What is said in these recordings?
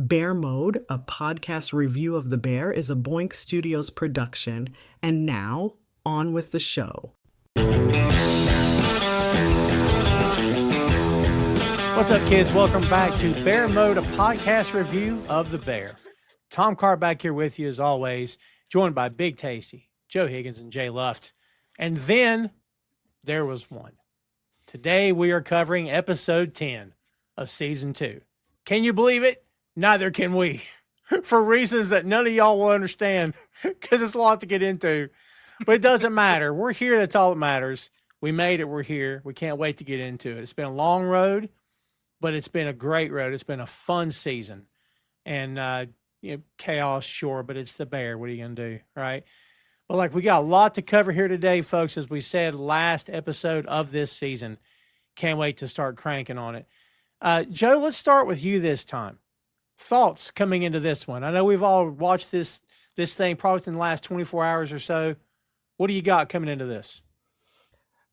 Bear Mode, a podcast review of The Bear, is a Boink Studios production. And now, on with the show. What's up, kids? Welcome back to Bear Mode, a podcast review of The Bear. Tom Carr back here with you as always, joined by Big Tasty, Joe Higgins, and Jay Luft. And then there was one. Today we are covering episode 10 of season 2. Can you believe it? Neither can we, for reasons that none of y'all will understand, because it's a lot to get into. But it doesn't matter. We're here. That's all that matters. We made it. We're here. We can't wait to get into it. It's been a long road, but it's been a great road. It's been a fun season. And, chaos, sure, but it's the Bear. What are you going to do, right? But we got a lot to cover here today, folks. As we said, last episode of this season. Can't wait to start cranking on it. Joe, let's start with you this time. Thoughts coming into this one. I know we've all watched this thing probably in the last 24 hours or so. What do you got coming into this?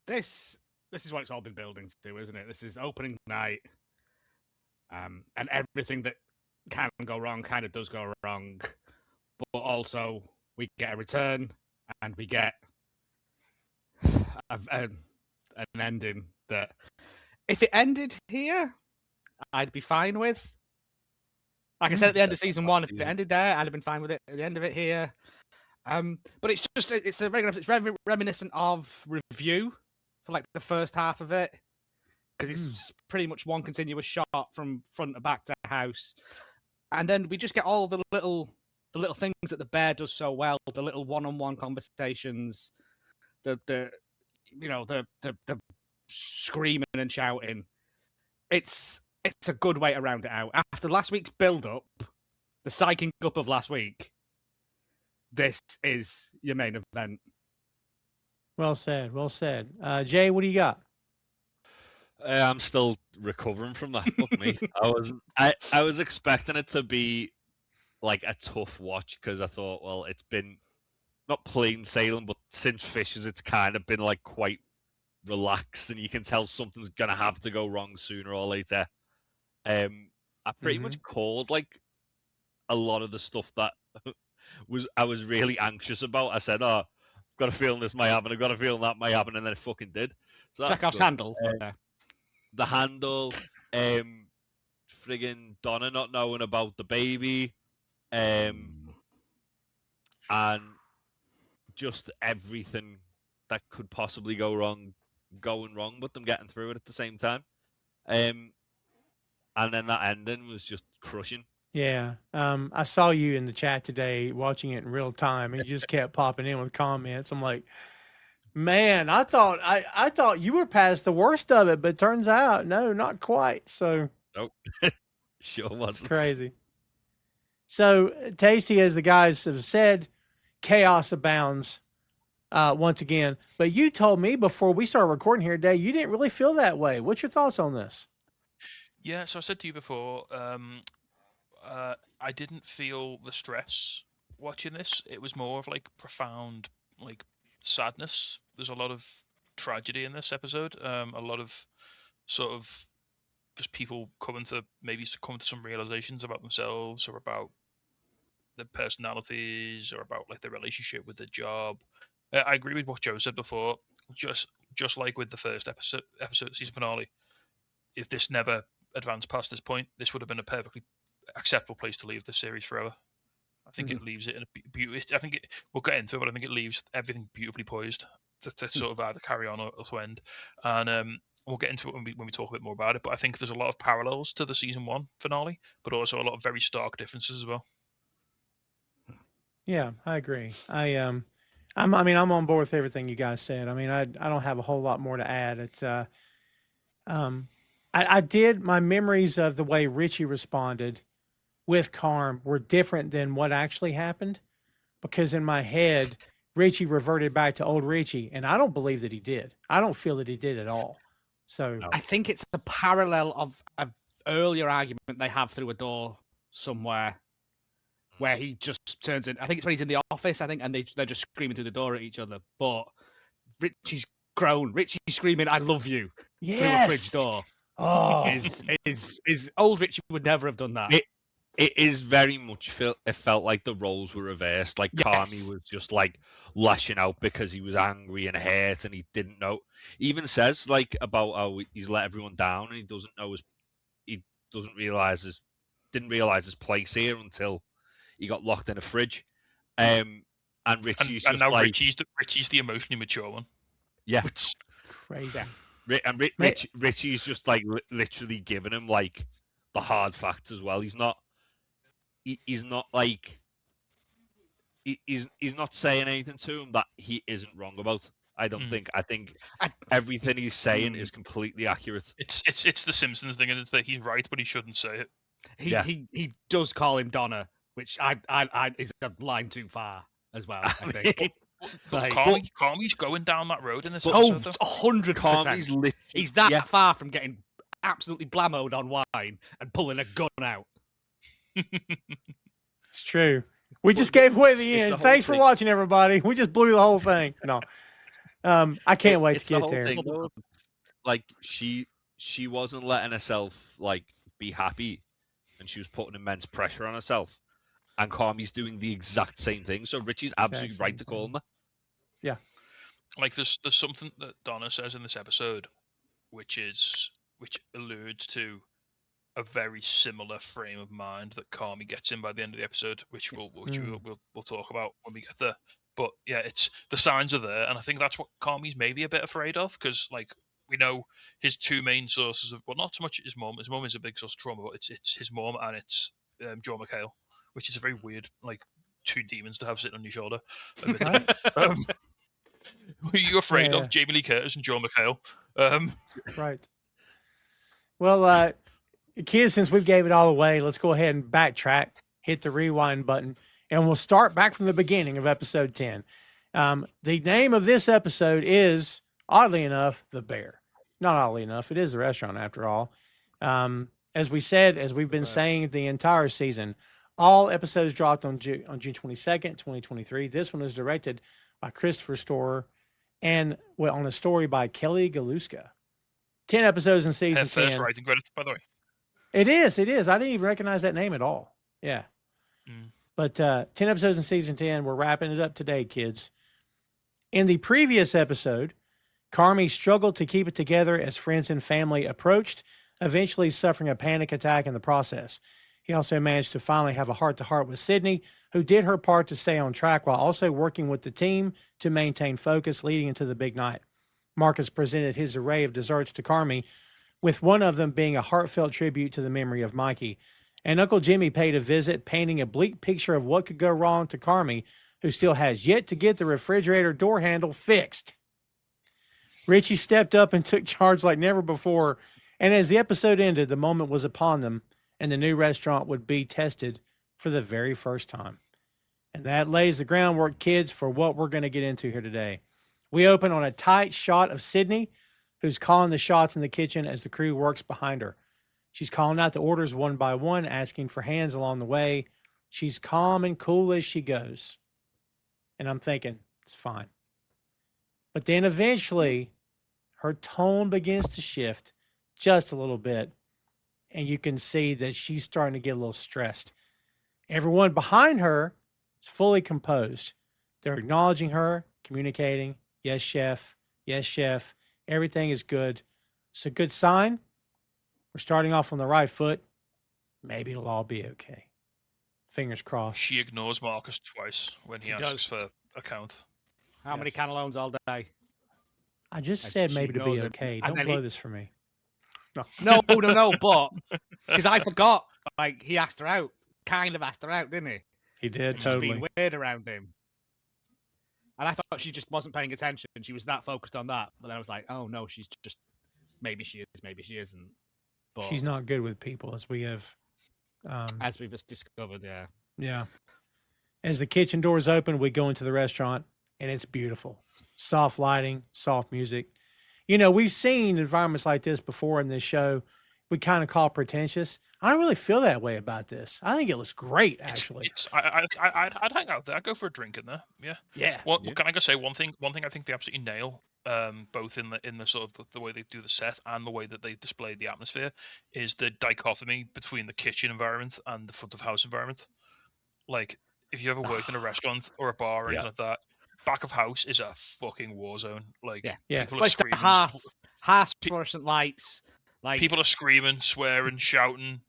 This is what it's all been building to, isn't it? This is opening night. And everything that can go wrong kind of does go wrong. But also, we get a return and we get an ending that, if it ended here, I'd be fine with. Like I said at the end of season 1, if it ended there, I'd have been fine with it. At the end of it here, but it's very reminiscent of Review for the first half of it, because it's pretty much one continuous shot from front to back to house, and then we just get all the little things that the Bear does so well, the little one-on-one conversations, the screaming and shouting. It's a good way to round it out. After last week's build-up, the psyching up of last week, this is your main event. Well said. Well said. Jay, what do you got? I'm still recovering from that. Fuck me. I was expecting it to be a tough watch, because I thought, well, it's been not plain sailing, but since Fisher's, it's kind of been quite relaxed, and you can tell something's gonna have to go wrong sooner or later. I pretty much called a lot of the stuff that I was really anxious about. I said, "Oh, I've got a feeling this might happen. I've got a feeling that might happen," and then it fucking did. So that's Chekhov's good. handle. The handle, friggin' Donna not knowing about the baby, and just everything that could possibly go wrong, going wrong, but them getting through it at the same time. And then that ending was just crushing. Yeah. I saw you in the chat today watching it in real time, and you just kept popping in with comments. I'm like, man, I thought you were past the worst of it, but turns out, no, not quite. So nope. Sure wasn't. It's crazy. So, Tasty, as the guys have said, chaos abounds once again. But you told me before we started recording here today, you didn't really feel that way. What's your thoughts on this? Yeah, so I said to you before, I didn't feel the stress watching this. It was more of profound sadness. There's a lot of tragedy in this episode. A lot of sort of just people coming to some realizations about themselves, or about their personalities, or about their relationship with their job. I agree with what Joe said before. Just like with the first episode season finale, if this never advanced past this point, this would have been a perfectly acceptable place to leave the series forever. I think it leaves it in a beautiful. I think we'll get into it, but I think it leaves everything beautifully poised to sort of either carry on or to end. And we'll get into it when we talk a bit more about it. But I think there's a lot of parallels to the season 1 finale, but also a lot of very stark differences as well. Yeah, I agree. I'm on board with everything you guys said. I don't have a whole lot more to add. It's I did, my memories of the way Richie responded with Carm were different than what actually happened, because in my head, Richie reverted back to old Richie, and I don't believe that he did. I don't feel that he did at all. So I think it's a parallel of an earlier argument they have through a door somewhere, where he just turns in. I think it's when he's in the office, and they're just screaming through the door at each other. But Richie's grown. Richie's screaming, "I love you," through a fridge door. Oh, is old Richie would never have done that. it is very much it felt like the roles were reversed. Like Carmy was just like lashing out because he was angry and hurt and he didn't know. He even says like about how he's let everyone down and he doesn't know didn't realize his place here until he got locked in a fridge. And Richie's and just now like Richie's the emotionally mature one. Yeah, which crazy. Yeah. And Richie's just like literally giving him like the hard facts as well. He's not like he's not saying anything to him that he isn't wrong about. I don't think. I think everything he's saying is completely accurate. It's the Simpsons thing, and it's that he's right, but he shouldn't say it. He does call him Donna, which I is a line too far as well. I think. But Carmy's going down that road in this episode, though. 100%. He's that far from getting absolutely blammoed on wine and pulling a gun out. It's true. We just gave away the end. Thanks for watching, everybody. We just blew the whole thing. No, I can't wait to get there. Like she wasn't letting herself like be happy, and she was putting immense pressure on herself. And Carmy's doing the exact same thing. So Richie's absolutely right to call him that. Yeah. Like there's something that Donna says in this episode, which alludes to a very similar frame of mind that Carmy gets in by the end of the episode, which we'll talk about when we get there. But yeah, it's the signs are there, and I think that's what Carmy's maybe a bit afraid of, because like we know his two main sources of, well, not so much his mom. His mom is a big source of trauma, but it's his mom and it's Joe McHale, which is a very weird, like, two demons to have sitting on your shoulder. Who are you afraid of? Jamie Lee Curtis and Joe McHale. Right. Well, kids, since we gave it all away, let's go ahead and backtrack, hit the rewind button, and we'll start back from the beginning of episode 10. The name of this episode is, oddly enough, The Bear. Not oddly enough, it is the restaurant after all. As we said, as we've been saying the entire season, all episodes dropped on June 22nd, 2023. This one was directed by Christopher Storer and on a story by Kelly Galuska. 10 episodes in season 10. First writing credits, by the way. It is. I didn't even recognize that name at all. Yeah. But 10 episodes in season 10. We're wrapping it up today, kids. In the previous episode, Carmy struggled to keep it together as friends and family approached, eventually suffering a panic attack in the process. He also managed to finally have a heart-to-heart with Sydney, who did her part to stay on track while also working with the team to maintain focus leading into the big night. Marcus presented his array of desserts to Carmy, with one of them being a heartfelt tribute to the memory of Mikey. And Uncle Jimmy paid a visit, painting a bleak picture of what could go wrong to Carmy, who still has yet to get the refrigerator door handle fixed. Richie stepped up and took charge like never before, and as the episode ended, the moment was upon them, and the new restaurant would be tested for the very first time. And that lays the groundwork, kids, for what we're going to get into here today. We open on a tight shot of Sydney, who's calling the shots in the kitchen as the crew works behind her. She's calling out the orders one by one, asking for hands along the way. She's calm and cool as she goes. And I'm thinking, it's fine. But then eventually, her tone begins to shift just a little bit. And you can see that she's starting to get a little stressed. Everyone behind her is fully composed. They're acknowledging her, communicating. Yes, chef. Yes, chef. Everything is good. It's a good sign. We're starting off on the right foot. Maybe it'll all be okay. Fingers crossed. She ignores Marcus twice when he asks for a count. How many cannellones all day? I just said maybe to be okay. Don't blow this for me. No, but because I forgot, like, he asked her out, kind of asked her out, didn't he? He did, Just totally. being weird around him. And I thought she just wasn't paying attention. She was that focused on that. But then I was like, oh, no, she's just, maybe she is, maybe she isn't. But she's not good with people, as we have. As we've just discovered, yeah. Yeah. As the kitchen doors open, we go into the restaurant, and it's beautiful. Soft lighting, soft music. You know, we've seen environments like this before in this show, we kind of call pretentious. I don't really feel that way about this. I think it looks great, actually. I'd hang out there. I'd go for a drink in there. Yeah. Yeah. Well, can I just say one thing? One thing I think they absolutely nail, both in the sort of the way they do the set and the way that they display the atmosphere, is the dichotomy between the kitchen environment and the front of house environment. Like, if you ever worked in a restaurant or a bar or anything like that, back of house is a fucking war zone. Like, people are screaming, harsh fluorescent lights. Like, people are screaming, swearing, shouting,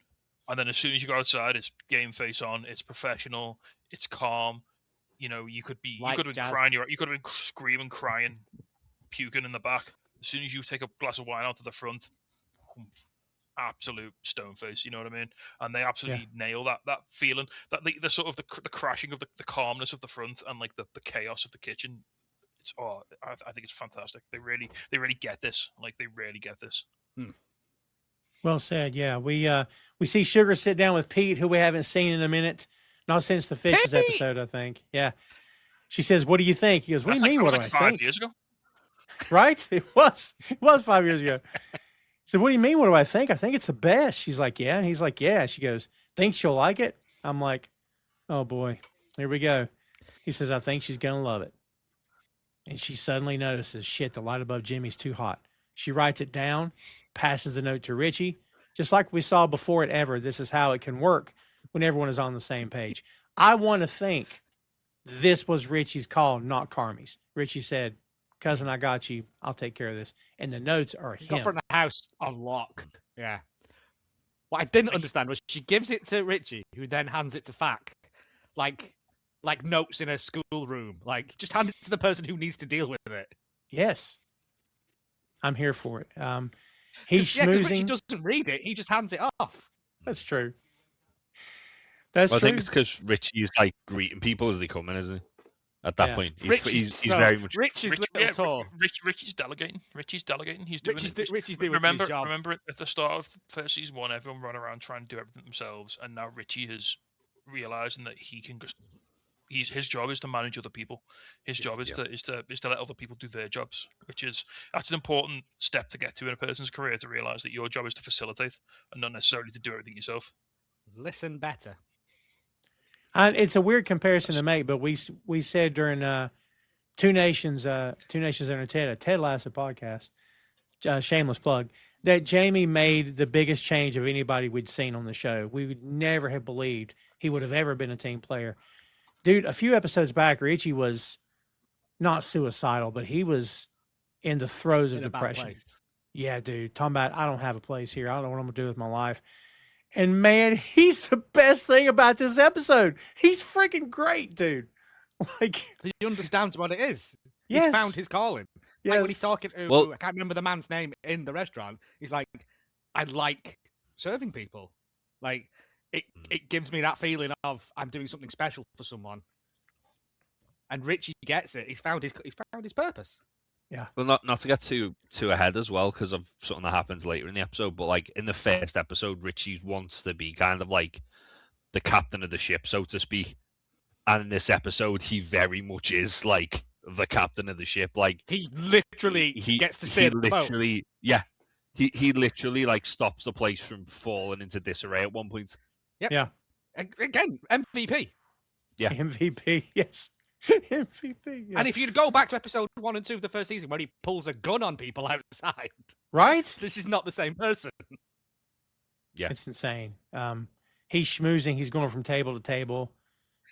and then as soon as you go outside, it's game face on. It's professional. It's calm. You know, you could have been crying. You could have been screaming, crying, puking in the back. As soon as you take a glass of wine out to the front, absolute stone face. You know what I mean? And they absolutely nail that feeling, that the sort of the crashing of the calmness of the front and like the chaos of the kitchen. It's I think it's fantastic. They really get this. Like, they really get this. Well said. Yeah, we see Sugar sit down with Pete, who we haven't seen in a minute, not since the Fishes episode, I think. Yeah, she says, "What do you think?" He goes, "What do you mean? What do I think?" 5 years ago, right? It was 5 years ago. So, what do you mean? What do I think? I think it's the best. She's like, "Yeah," and he's like, "Yeah." She goes, "Think she'll like it?" I'm like, "Oh boy, here we go." He says, "I think she's gonna love it," and she suddenly notices, "Shit, the light above Jimmy's too hot." She writes it down, passes the note to Richie. Just like we saw before it ever, this is how it can work when everyone is on the same page. I want to think this was Richie's call, not Carmy's. Richie said, "Cousin, I got you. I'll take care of this." And the notes are him. Got from the house on lock. Yeah. What I didn't understand was she gives it to Richie, who then hands it to Fack. Like notes in a school room. Like, just hand it to the person who needs to deal with it. Yes. I'm here for it. He's schmoozing. Richie doesn't read it. He just hands it off. That's true. That's true. I think it's because Richie's like greeting people as they come in, isn't he? At that point, he's very much. Richie's little tour. Richie's delegating. He's doing Richie's doing remember, his job. Remember at the start of first season 1, everyone ran around trying to do everything themselves, and now Richie is realizing that he can just. His job is to manage other people. His job is to let other people do their jobs, that's an important step to get to in a person's career, to realize that your job is to facilitate and not necessarily to do everything yourself. Listen better. And it's a weird comparison to make, but we said during Two Nations Under Ted Lasso podcast, shameless plug, that Jamie made the biggest change of anybody we'd seen on the show. We would never have believed he would have ever been a team player. Dude, a few episodes back, Richie was not suicidal, but he was in the throes of depression. Yeah, dude. Talking about, I don't have a place here. I don't know what I'm going to do with my life. And man, he's the best thing about this episode. He's freaking great, dude. Like, he understands what it is. Yes. He's found his calling. Yes. Like when he's talking to, I can't remember the man's name in the restaurant. He's like, I like serving people. Like, it gives me that feeling of I'm doing something special for someone. And Richie gets it. He's found his purpose. Yeah. Well, not to get too ahead as well, because of something that happens later in the episode. But like in the first episode, Richie wants to be kind of like the captain of the ship, so to speak. And in this episode, he very much is like the captain of the ship. Like, he literally gets to steer the boat. Yeah. He literally like stops the place from falling into disarray at one point. Yep. Yeah. Again, MVP. Yeah. MVP, yes. MVP. Yeah. And if you go back to episode 1 and 2 of the first season, where he pulls a gun on people outside, right? This is not the same person. Yeah. It's insane. He's schmoozing. He's going from table to table.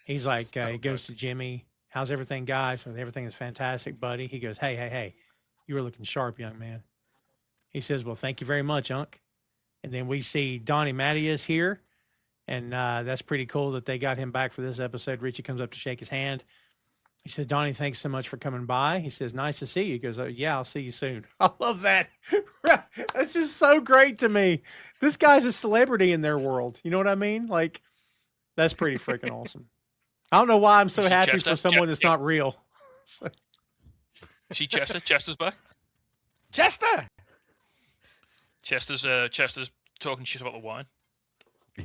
He's like, he goes to Jimmy. "How's everything, guys?" "Everything is fantastic, buddy." He goes, Hey. You were looking sharp, young man." He says, "Well, thank you very much, Unc." And then we see Donnie Mattias here. And that's pretty cool that they got him back for this episode. Richie comes up to shake his hand. He says, "Donnie, thanks so much for coming by." He says, "Nice to see you." He goes, "Oh, yeah, I'll see you soon." I love that. That's just so great to me. This guy's a celebrity in their world. You know what I mean? Like, that's pretty freaking awesome. I don't know why I'm so happy for someone that's not real. So. See Chester? Chester's back. Chester! Chester's talking shit about the wine.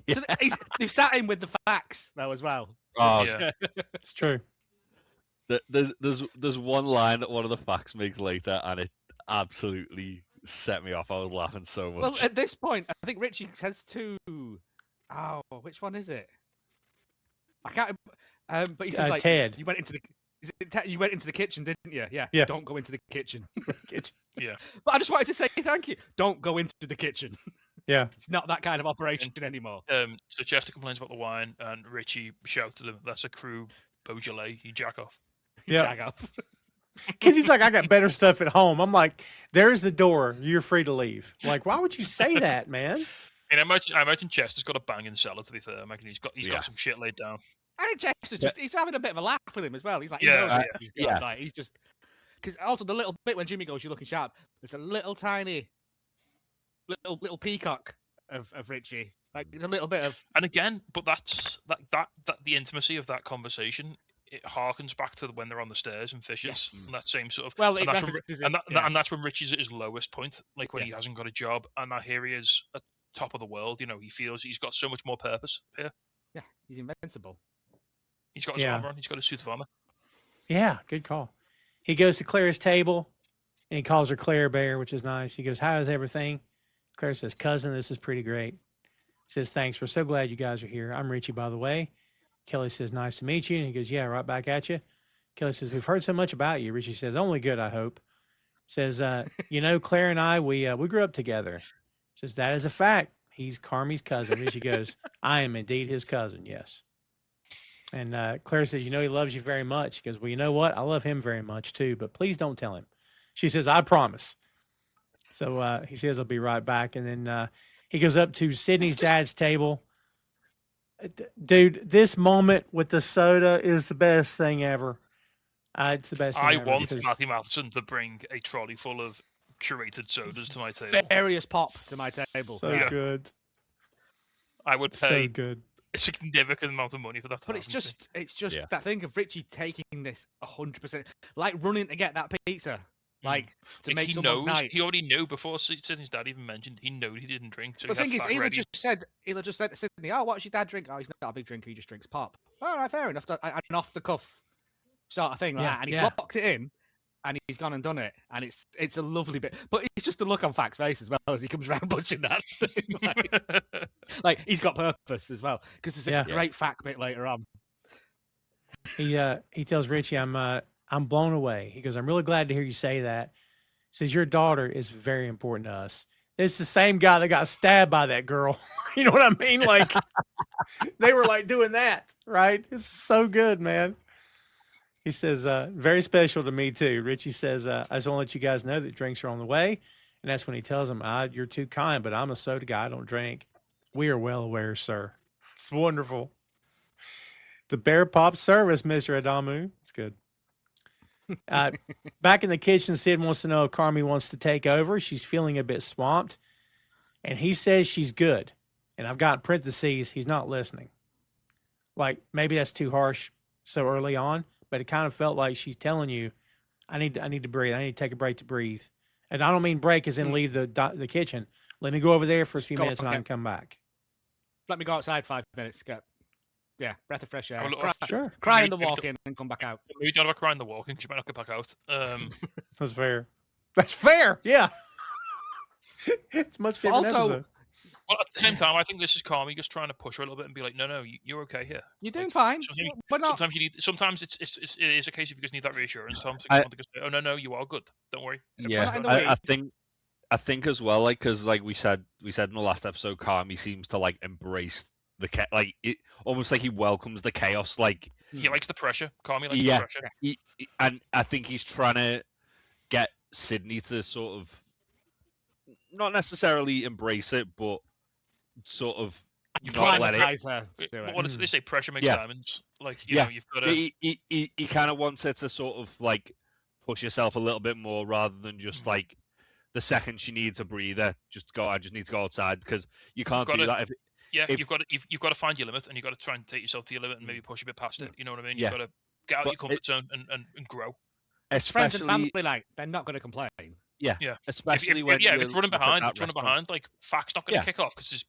Yeah. So they've sat in with the facts, though, as well. Oh, yeah. It's true. There's one line that one of the facts makes later, and it absolutely set me off. I was laughing so much. Well, at this point, I think Richie says to, which one is it? I can't. But he says like, Ted. You went into the. You went into the kitchen, didn't you? Yeah. Yeah. Don't go into the kitchen. Yeah. But I just wanted to say thank you. Don't go into the kitchen. Yeah. It's not that kind of operation anymore. So Chester complains about the wine, and Richie shouted at him, "That's a crew Beaujolais. You jack off." Yeah. Jag off. Because he's like, I got better stuff at home. I'm like, there's the door. You're free to leave. Like, why would you say that, man? And I imagine Chester's got a banging cellar. To be fair, I imagine he's got some shit laid down. I think Chester's he's having a bit of a laugh with him as well. He's like, he Yeah, knows he's good. Like, he's just because also the little bit when Jimmy goes, "You're looking sharp." There's a little tiny, little peacock of Richie, like a little bit of. And again, but that's that the intimacy of that conversation. It harkens back to when they're on the stairs and fishes, and that same sort of. Well, and that's when Richie's at his lowest point, like when he hasn't got a job, and now here he is at top of the world. You know, he feels he's got so much more purpose here. Yeah, he's invincible. He's got his armor on. He's got his suit of armor. Yeah, good call. He goes to Claire's table, and he calls her Claire Bear, which is nice. He goes, "How is everything?" Claire says, "Cousin, this is pretty great." He says, "Thanks. We're so glad you guys are here. I'm Richie, by the way." Kelly says, "Nice to meet you." And he goes, "Yeah, right back at you." Kelly says, "We've heard so much about you." Richie says, "Only good, I hope." Says, Claire and I, we grew up together." Says, "That is a fact. He's Carmy's cousin." Richie goes, "I am indeed his cousin, yes." And Claire says, "He loves you very much." He goes, "Well, you know what? I love him very much too, but please don't tell him." She says, "I promise." So he says, "I'll be right back." And then he goes up to Sydney's dad's table. Dude, this moment with the soda is the best thing ever. It's the best thing I ever. want Matthew Matheson to bring a trolley full of curated sodas to my table. Various pop to my table. So good. I would So pay good. a significant amount of money for that. But it's just that thing of Richie taking this 100%, like running to get that pizza, like to make someone's night. He already knew before Sydney's dad even mentioned. He knew he didn't drink. So the thing is, he'll just said to Sydney, "Oh, what's your dad drink?" "Oh, he's not a big drinker. He just drinks pop." "All right, fair enough." An off the cuff sort of thing, like that. And he's locked it in, and he's gone and done it, and it's a lovely bit. But it's just the look on Fac's face as well as he comes around punching that thing. Like he's got purpose as well, because there's a great Fac bit later on. He tells Richie, I'm blown away." He goes, "I'm really glad to hear you say that." He says, "Your daughter is very important to us." It's the same guy that got stabbed by that girl. You know what I mean? Like they were like doing that, right? It's so good, man. He says, "Very special to me too." Richie says, "I just want to let you guys know that drinks are on the way." And that's when he tells him, "You're too kind, but I'm a soda guy. I don't drink." "We are well aware, sir." It's wonderful. The bear pop service, Mr. Adamu. It's good. Back in the kitchen, Sid wants to know if Carmy wants to take over. She's feeling a bit swamped. And he says she's good. And I've got in parentheses, he's not listening. Like, maybe that's too harsh so early on, but it kind of felt like she's telling you, I need to breathe. I need to take a break to breathe. And I don't mean break as in leave the kitchen. Let me go over there for a few minutes and I can come back. Let me go outside 5 minutes to get, breath of fresh air. Sure. Cry in the walk-in and come back out. We don't have a cry in the walk-in because you might not get back out. That's fair. That's fair. Yeah. It's much different episode. Well, at the same time, I think this is Carmy just trying to push her a little bit and be like, "No, you're okay here. You're doing fine." Sometimes you need. Sometimes it is a case of you just need that reassurance. Sometimes you want to go say, "Oh no, you are good. Don't worry." Yeah, I think as well, like because like we said in the last episode, Carmy seems to like embrace the almost like he welcomes the chaos. Like he likes the pressure. Carmy likes the pressure. And I think he's trying to get Sydney to sort of not necessarily embrace it, but sort of not let it. What does they say? Pressure makes diamonds. Like you know, you've got to. He kind of wants it to sort of like push yourself a little bit more rather than just like the second she needs a breather, just go. I just need to go outside because you can't do that. You've got to find your limit and you've got to try and take yourself to your limit and maybe push a bit past it. You know what I mean? You've got to get out of your comfort zone and grow. Friends and family, like they're not going to complain. Yeah. Especially when if it's running behind, like Fac's not going to kick off because there's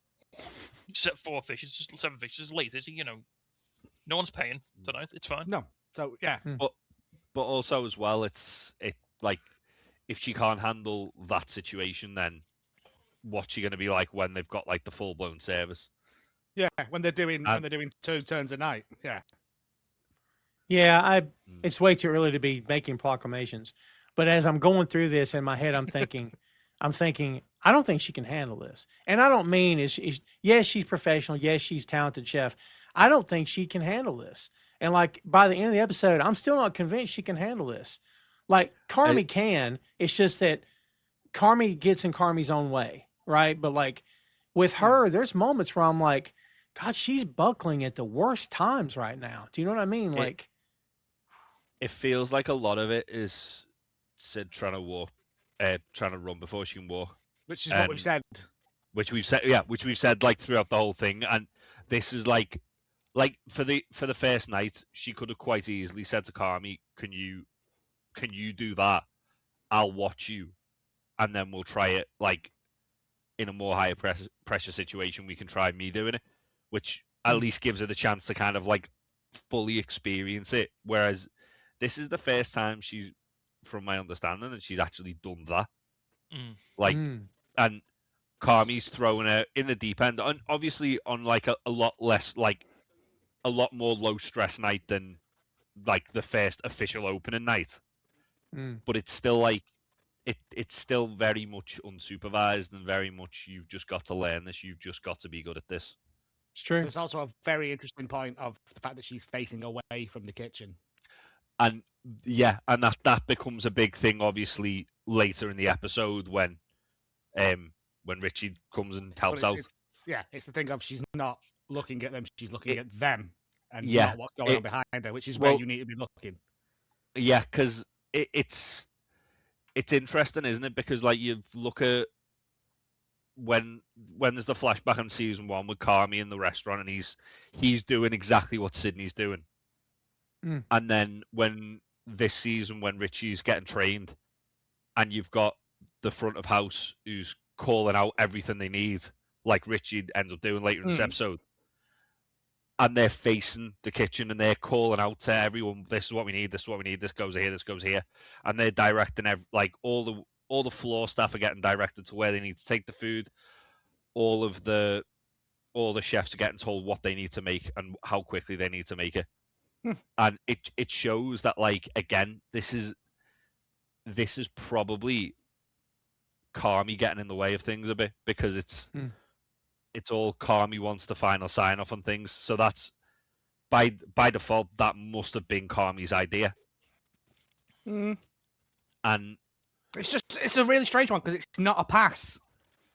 7 fishes, it's late, is he? You know, no one's paying tonight. It's fine. No. So but also as well, it like if she can't handle that situation, then what's she going to be like when they've got like the full blown service? Yeah, when they're doing 2 turns a night. Yeah. Yeah, it's way too early to be making proclamations. But as I'm going through this in my head, I'm thinking, I don't think she can handle this. And I don't mean yes, she's professional. Yes, she's talented chef. I don't think she can handle this. And like by the end of the episode, I'm still not convinced she can handle this. Like Carmy can. It's just that Carmy gets in Carmy's own way, right? But like with her, there's moments where I'm like, God, she's buckling at the worst times right now. Do you know what I mean? Like, it feels like a lot of it is Sid trying to run before she can walk, which is what we've said. Which we've said like throughout the whole thing, and this is like for the first night, she could have quite easily said to Carmy, "Can you do that? I'll watch you, and then we'll try it like in a more higher pressure situation. We can try me doing it." Which at least gives her the chance to kind of like fully experience it. Whereas this is the first time from my understanding, that she's actually done that. And Carmy's throwing her in the deep end, and obviously on like a lot less, like a lot more low stress night than like the first official opening night. But it's still like it's still very much unsupervised and very much you've just got to learn this. You've just got to be good at this. It's true. There's also a very interesting point of the fact that she's facing away from the kitchen. And yeah, and that becomes a big thing, obviously, later in the episode when Richie comes and helps out. It's the thing of she's not looking at them, she's looking at them, and yeah, not what's going on behind her, which is where you need to be looking. Yeah, because it's interesting, isn't it? Because like you look at when there's the flashback on season 1 with Carmy in the restaurant, and he's doing exactly what Sydney's doing. And then when this season, when Richie's getting trained, and you've got the front of house who's calling out everything they need, like Richie ends up doing later in this episode, and they're facing the kitchen and they're calling out to everyone, "This is what we need. This is what we need. This goes here. This goes here," and they're directing like all the floor staff are getting directed to where they need to take the food. All the chefs are getting told what they need to make and how quickly they need to make it. And it shows that, like, again, this is probably Carmy getting in the way of things a bit, because it's all Carmy wants the final sign off on things. So that's by default, that must have been Carmy's idea. And it's a really strange one, because it's not a pass.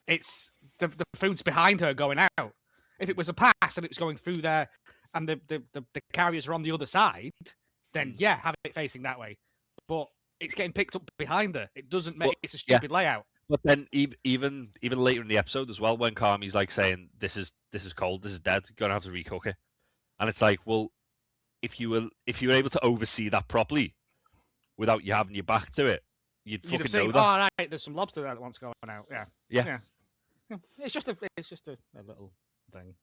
It's the food's behind her going out. If it was a pass and it was going through there and the carriers are on the other side, then yeah, have it facing that way. But it's getting picked up behind her. It doesn't make it's a stupid layout. But then even later in the episode as well, when Carmy's like saying, this is cold, this is dead, you're gonna have to recook it. And it's like, well, if you were able to oversee that properly without you having your back to it, you'd fucking have seen, know that. Oh, right, there's some lobster there that wants going out. Yeah. It's just a little thing.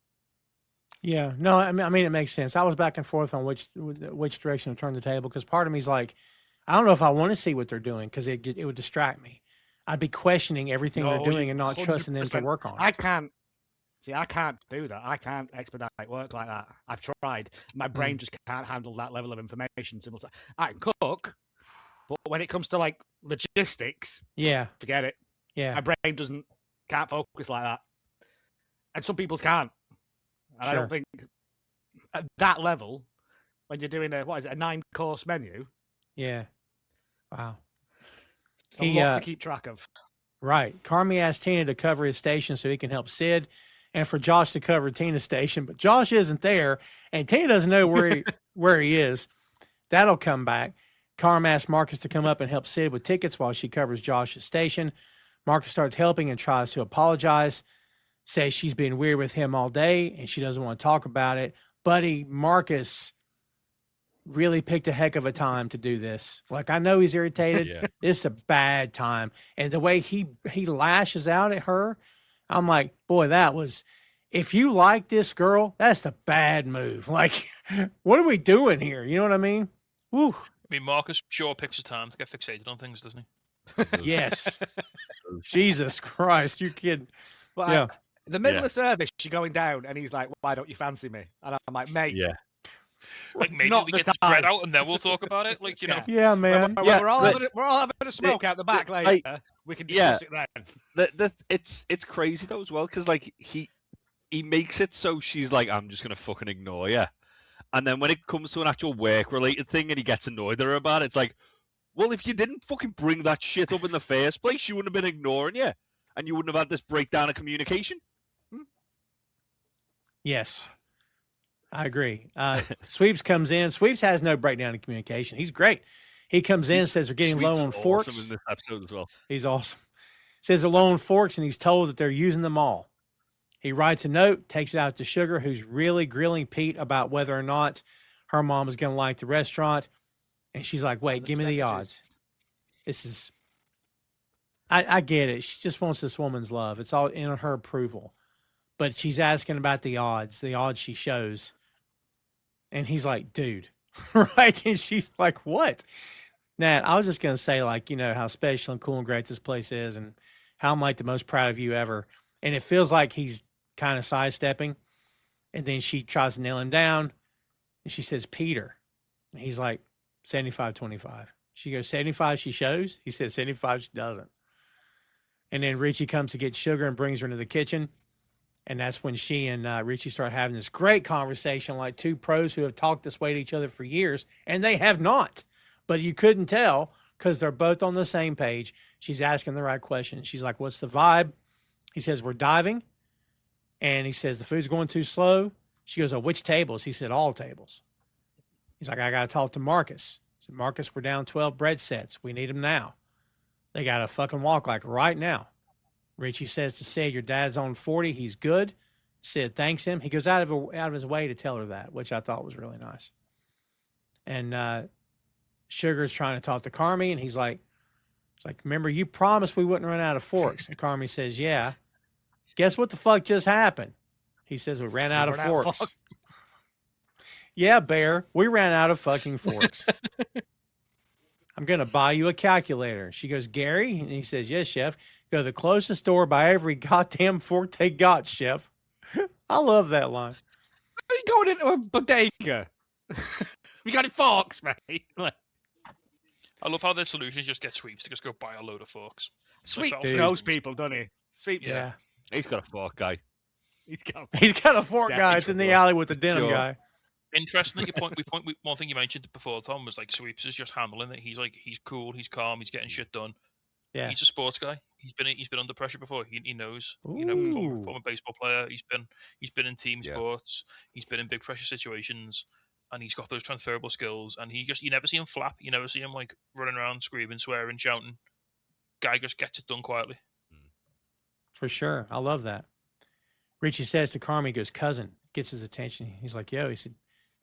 Yeah, no, I mean it makes sense. I was back and forth on which direction to turn the table, because part of me is like, I don't know if I want to see what they're doing, because it would distract me. I'd be questioning everything they're doing and not trusting them to work on it. I can't do that. I can't expedite work like that. I've tried. My brain just can't handle that level of information. I can cook, but when it comes to like logistics, forget it. Yeah, my brain can't focus like that, and some people's can't. And I don't think at that level, when you're doing a 9-course menu. Yeah. Wow. It's a lot to keep track of. Right. Carmy asked Tina to cover his station so he can help Sid, and for Josh to cover Tina's station, but Josh isn't there, and Tina doesn't know where he is. That'll come back. Carm asks Marcus to come up and help Sid with tickets while she covers Josh's station. Marcus starts helping and tries to apologize, says she's been weird with him all day and she doesn't want to talk about it. Buddy, Marcus really picked a heck of a time to do this. Like, I know he's irritated. Yeah. This is a bad time. And the way he lashes out at her, I'm like, boy, if you like this girl, that's the bad move. Like, what are we doing here? You know what I mean? Woo. I mean, Marcus sure picks a time to get fixated on things, doesn't he? Yes. Jesus Christ, you kidding? Well, Yeah. the middle of service, you're going down, and he's like, "Why don't you fancy me?" And I'm like, "Mate, Yeah. Like maybe not we the get this bread time. out and then we'll talk about it. Like, you know. Yeah, man. When Yeah, we're all but- having a smoke out the back later. We can discuss it then." It's crazy though as well, because like he makes it so she's like, I'm just gonna fucking ignore you, and then when it comes to an actual work related thing and he gets annoyed at her about it, it's like, well, if you didn't fucking bring that shit up in the first place, she wouldn't have been ignoring you, and you wouldn't have had this breakdown of communication. Yes, I agree. Sweeps comes in. Sweeps has no breakdown in communication. He's great. He comes in, says they're getting low on Sweet's forks. awesome in this episode as well. He's awesome. Says they're low on forks, and he's told that they're using them all. He writes a note, takes it out to Sugar, who's really grilling Pete about whether or not her mom is going to like the restaurant. And she's like, wait, give me the odds. This is, I get it. She just wants this woman's love. It's all in her approval. But she's asking about the odds she shows. And he's like, dude, right? And she's like, what? Nat, I was just going to say, like, you know, how special and cool and great this place is and how I'm like the most proud of you ever. And it feels like he's kind of sidestepping. And then she tries to nail him down. And she says, Peter. And he's like, 75-25. She goes, 75 she shows? He says, 75 she doesn't. And then Richie comes to get Sugar and brings her into the kitchen. And that's when she and Richie start having this great conversation, like two pros who have talked this way to each other for years. And they have not. But you couldn't tell because they're both on the same page. She's asking the right question. She's like, what's the vibe? He says, we're diving. And he says, the food's going too slow. She goes, oh, which tables? He said, all tables. He's like, I got to talk to Marcus. So Marcus, we're down 12 bread sets. We need them now. They got to fucking walk like right now. Richie says to Sid, your dad's on 40. He's good. Sid thanks him. He goes out of his way to tell her that, which I thought was really nice. And Sugar's trying to talk to Carmy, and he's like, remember, you promised we wouldn't run out of forks. And Carmy says, yeah. Guess what the fuck just happened? He says, we ran out of forks. Yeah, Bear, we ran out of fucking forks. I'm going to buy you a calculator. She goes, Gary? And he says, yes, chef. Go to the closest store, buy every goddamn fork they got, chef. I love that line. Are you going into a bodega? We got it forks, mate. I love how their solution is just get Sweeps to just go buy a load of forks. Sweeps Like, knows people, doesn't he? Sweeps. Yeah. He's got a fork guy. He's got a fork Yeah, guy. It's in the alley with the denim Sure. guy. Interesting that one thing you mentioned before, Tom, was like Sweeps is just handling it. He's cool, he's calm, he's getting shit done. Yeah. He's a sports guy. He's been under pressure before. He knows. Ooh. You know, former baseball player. He's been in team sports. He's been in big pressure situations, and he's got those transferable skills. And you never see him flap. You never see him like running around, screaming, swearing, shouting. Guy just gets it done quietly. For sure. I love that. Richie says to Carmy, he goes, cousin, gets his attention. He's like, yo, he said,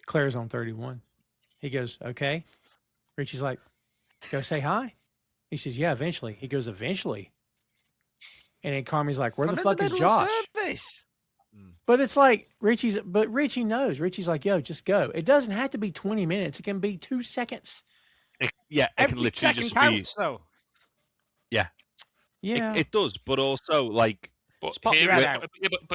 Claire's on 31. He goes, okay. Richie's like, go say hi. He says, yeah, eventually. He goes, eventually. And then Carmy's like, where the fuck is Josh? But it's like Richie knows. Richie's like, yo, just go. It doesn't have to be 20 minutes. It can be 2 seconds. It can Every literally second just counts, though. Yeah. It does, but also like. But pop your head out.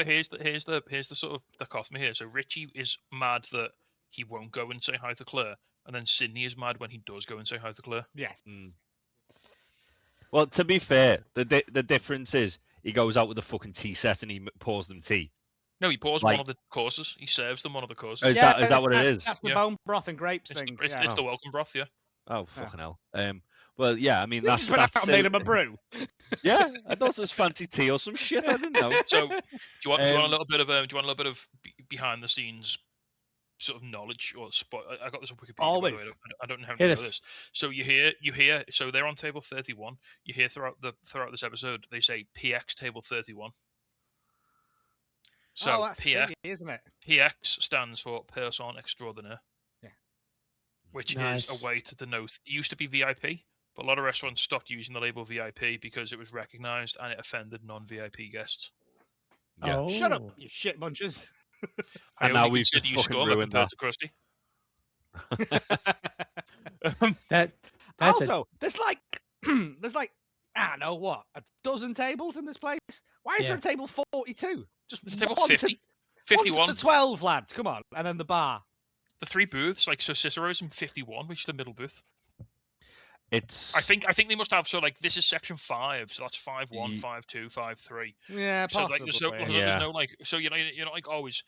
here's the sort of dichotomy here. So Richie is mad that he won't go and say hi to Claire, and then Sydney is mad when he does go and say hi to Claire. Yes. Well, to be fair, the difference is he goes out with a fucking tea set and he pours them tea. No, he pours one of the courses. He serves them one of the courses. Is that what it is? That's the bone broth and grapes It's, thing. it's the welcome broth, yeah. Oh fucking hell. Well, yeah, I mean You that's just went out and made him a brew. Yeah, I thought it was fancy tea or some shit. I didn't know. So, do you want a little bit of behind the scenes sort of knowledge or spot? I got this on Wikipedia. Always. By the way. I don't know how to Hit know us. this. So you hear. So they're on table 31. You hear throughout this episode they say PX table 31. So that's PX, stinky, isn't it? PX stands for person extraordinaire. Yeah. Which Nice. is a way to denote. It used to be VIP, but a lot of restaurants stopped using the label VIP because it was recognised and it offended non-VIP guests. Yeah. Oh. Shut up, you shit munchers. I And now only we've consider just you fucking scum ruined compared that. to Krusty. That's also, there's like I don't know what, a dozen tables in this place? Why is there a table 42? Just There's a table one 50, to, 51. 1 to 12, lads. Come on. And then the bar. The 3 booths, like, so Cicero's in 51, which is the middle booth. It's. I think they must have, so like this is section 5, so that's 5-1, 5-2, 5-3. Yeah, So possibly. like there's no like, so you're not like, oh, is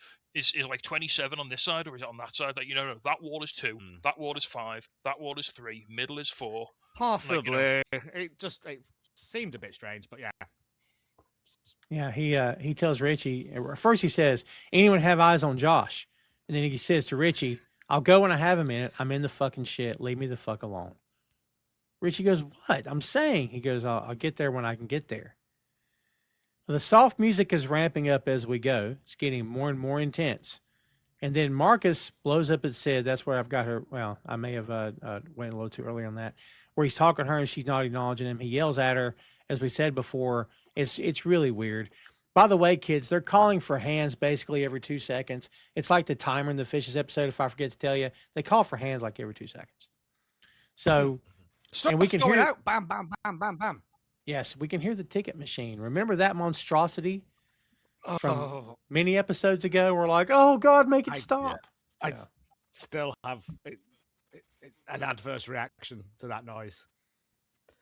like 27 on this side or is it on that side? Like, no, that wall is 2, that wall is 5, that wall is 3, middle is 4. Possibly. Like, it seemed a bit strange, but yeah. Yeah, he tells Richie, first he says, anyone have eyes on Josh? And then he says to Richie, I'll go when I have a minute. I'm in the fucking shit. Leave me the fuck alone. Richie goes, what? I'm saying. He goes, I'll get there when I can get there. The soft music is ramping up as we go. It's getting more and more intense. And then Marcus blows up and said, that's where I've got her. Well, I may have went a little too early on that. Where he's talking to her and she's not acknowledging him. He yells at her. As we said before, it's really weird. By the way, kids, they're calling for hands basically every 2 seconds. It's like the timer in the Fishes episode, if I forget to tell you. They call for hands like every 2 seconds. So... and we can hear out. Bam, bam, bam, bam, bam. Yes, we can hear the ticket machine. Remember that monstrosity from many episodes ago? We're like, oh God, make it stop. I still have an adverse reaction to that noise.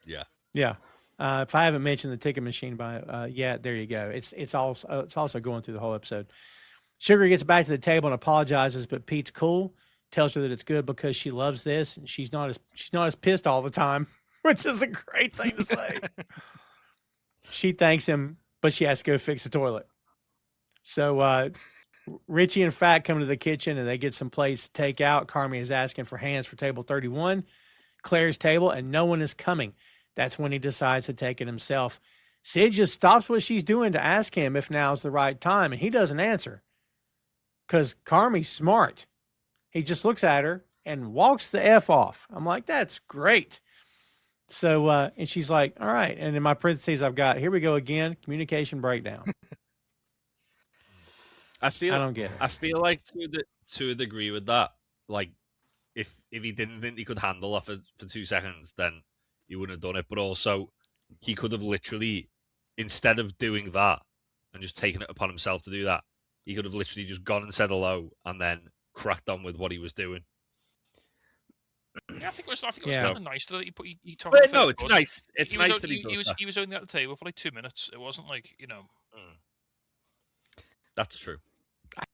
Yeah. Yeah. If I haven't mentioned the ticket machine there you go. It's also going through the whole episode. Sugar gets back to the table and apologizes, but Pete's cool. Tells her that it's good because she loves this and she's not as pissed all the time, which is a great thing to say. She thanks him, but she has to go fix the toilet. So Richie and Fat come to the kitchen and they get some plates to take out. Carmy is asking for hands for table 31, Claire's table, and no one is coming. That's when he decides to take it himself. Sid just stops what she's doing to ask him if now's the right time, and he doesn't answer because Carmy's smart. He just looks at her and walks the F off. I'm like, that's great. So, and she's like, all right. And in my parentheses, I've got, here we go again, communication breakdown. I don't get it. I feel like to a degree with that, like if he didn't think he could handle it for 2 seconds, then he wouldn't have done it. But also, he could have literally, instead of doing that and just taking it upon himself to do that, he could have literally just gone and said hello and then cracked on with what he was doing. Yeah, I think it was kind of nice that he talked. But no, it's nice. It's nice that he was only at the table for like 2 minutes. It wasn't like, That's true.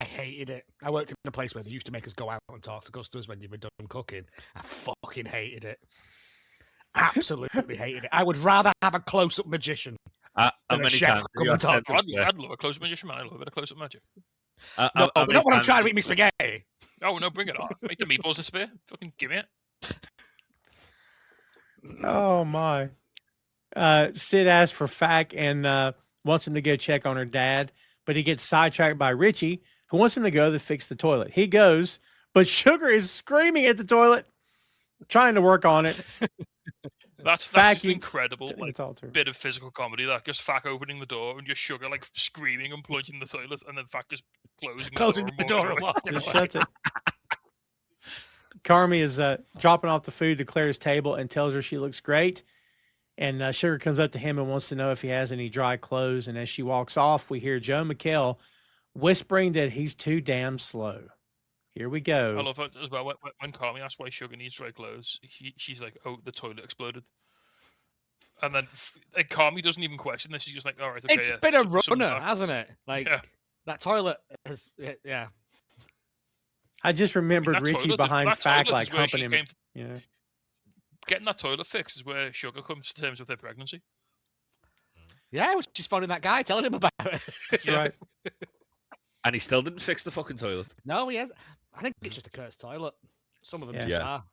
I hated it. I worked in a place where they used to make us go out and talk to customers when you were done cooking. I fucking hated it. Absolutely hated it. I would rather have a close-up magician. How many times I'd love a close-up magician, man. I love a bit of close-up magic. No, not when I'm trying to eat me spaghetti. Oh, no, bring it on. Make the meatballs disappear. Fucking give me it. Oh, my. Sid asks for Fack and wants him to go check on her dad, but he gets sidetracked by Richie, who wants him to go to fix the toilet. He goes, but Sugar is screaming at the toilet, trying to work on it. That's just incredible bit of physical comedy. That just Fack opening the door and just Sugar like screaming and plunging the toilet, and then Fack just closing the door and walking just shuts it. Carmy is dropping off the food to Claire's table and tells her she looks great. And Sugar comes up to him and wants to know if he has any dry clothes. And as she walks off, we hear Joe McHale whispering that he's too damn slow. Here we go. I love it as well. When Carmy asks why Sugar needs dry clothes, she's like, "Oh, the toilet exploded." And then Carmy doesn't even question this. She's just like, "All right, okay." It's been a runner, hasn't it? Like that toilet has, yeah. I just remembered Richie behind Fack, like humping him. Getting that toilet fixed is where Sugar comes to terms with her pregnancy. Yeah, she's phoning that guy, telling him about it. That's right. And he still didn't fix the fucking toilet. No, he has. I think it's just a cursed toilet. Some of them are.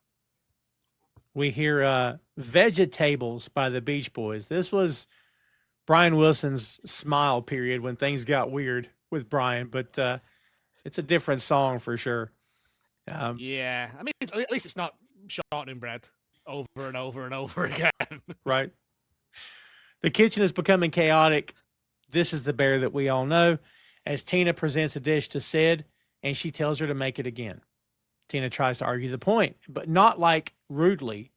We hear Vegetables by the Beach Boys. This was Brian Wilson's smile period when things got weird with Brian, but it's a different song for sure. Yeah, I mean, at least it's not shortening bread over and over and over again. Right. The kitchen is becoming chaotic. This is the bear that we all know. As Tina presents a dish to Sid, and she tells her to make it again. Tina tries to argue the point, but not like rudely.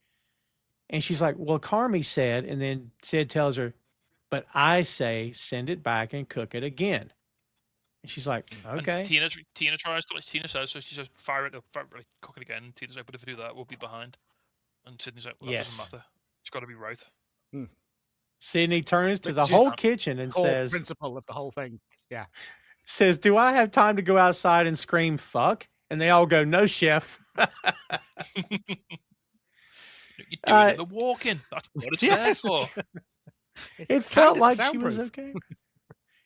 And she's like, well, Carmy said, and then Sid tells her, but I say send it back and cook it again. And she's like, okay. And Tina tries to, like, Tina says, so she says, fire it up, cook it again. And Tina's like, but if I do that, we'll be behind. And Sydney's like, well, that doesn't matter. It's got to be right. Sydney turns to the whole kitchen and says, principle of the whole thing. Yeah. Says, do I have time to go outside and scream fuck? And they all go, no, chef. You're doing the walking. That's what it's there for. It felt like she was okay.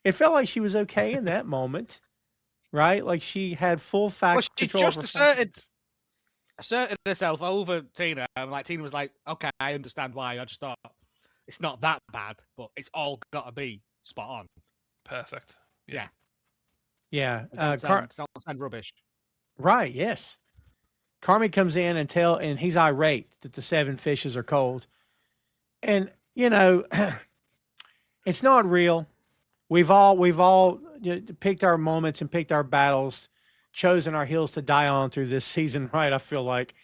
It felt like she was okay in that moment, right? Like she had full fact control. She just asserted herself over Tina, and like Tina was like, "Okay, I understand why." I just thought it's not that bad, but it's all got to be spot on. Perfect. Yeah. Yeah. Don't sound rubbish. Right. Yes. Carmy comes in and he's irate that the 7 fishes are cold. And, you know, it's not real. We've all picked our moments and picked our battles, chosen our hills to die on through this season, right? I feel like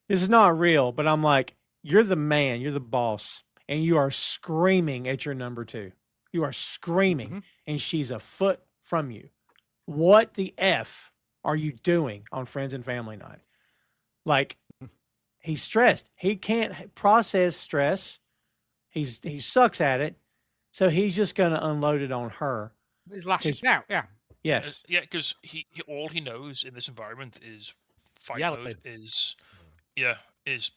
this is not real, but I'm like, you're the man, you're the boss, and you are screaming at your number 2. You are screaming, and she's a foot from you. What the F are you doing on Friends and Family Night? Like, he's stressed. He can't process stress. He sucks at it. So he's just going to unload it on her. He's lashing out, yeah. Yes. Yeah, because he all he knows in this environment is fight mode, is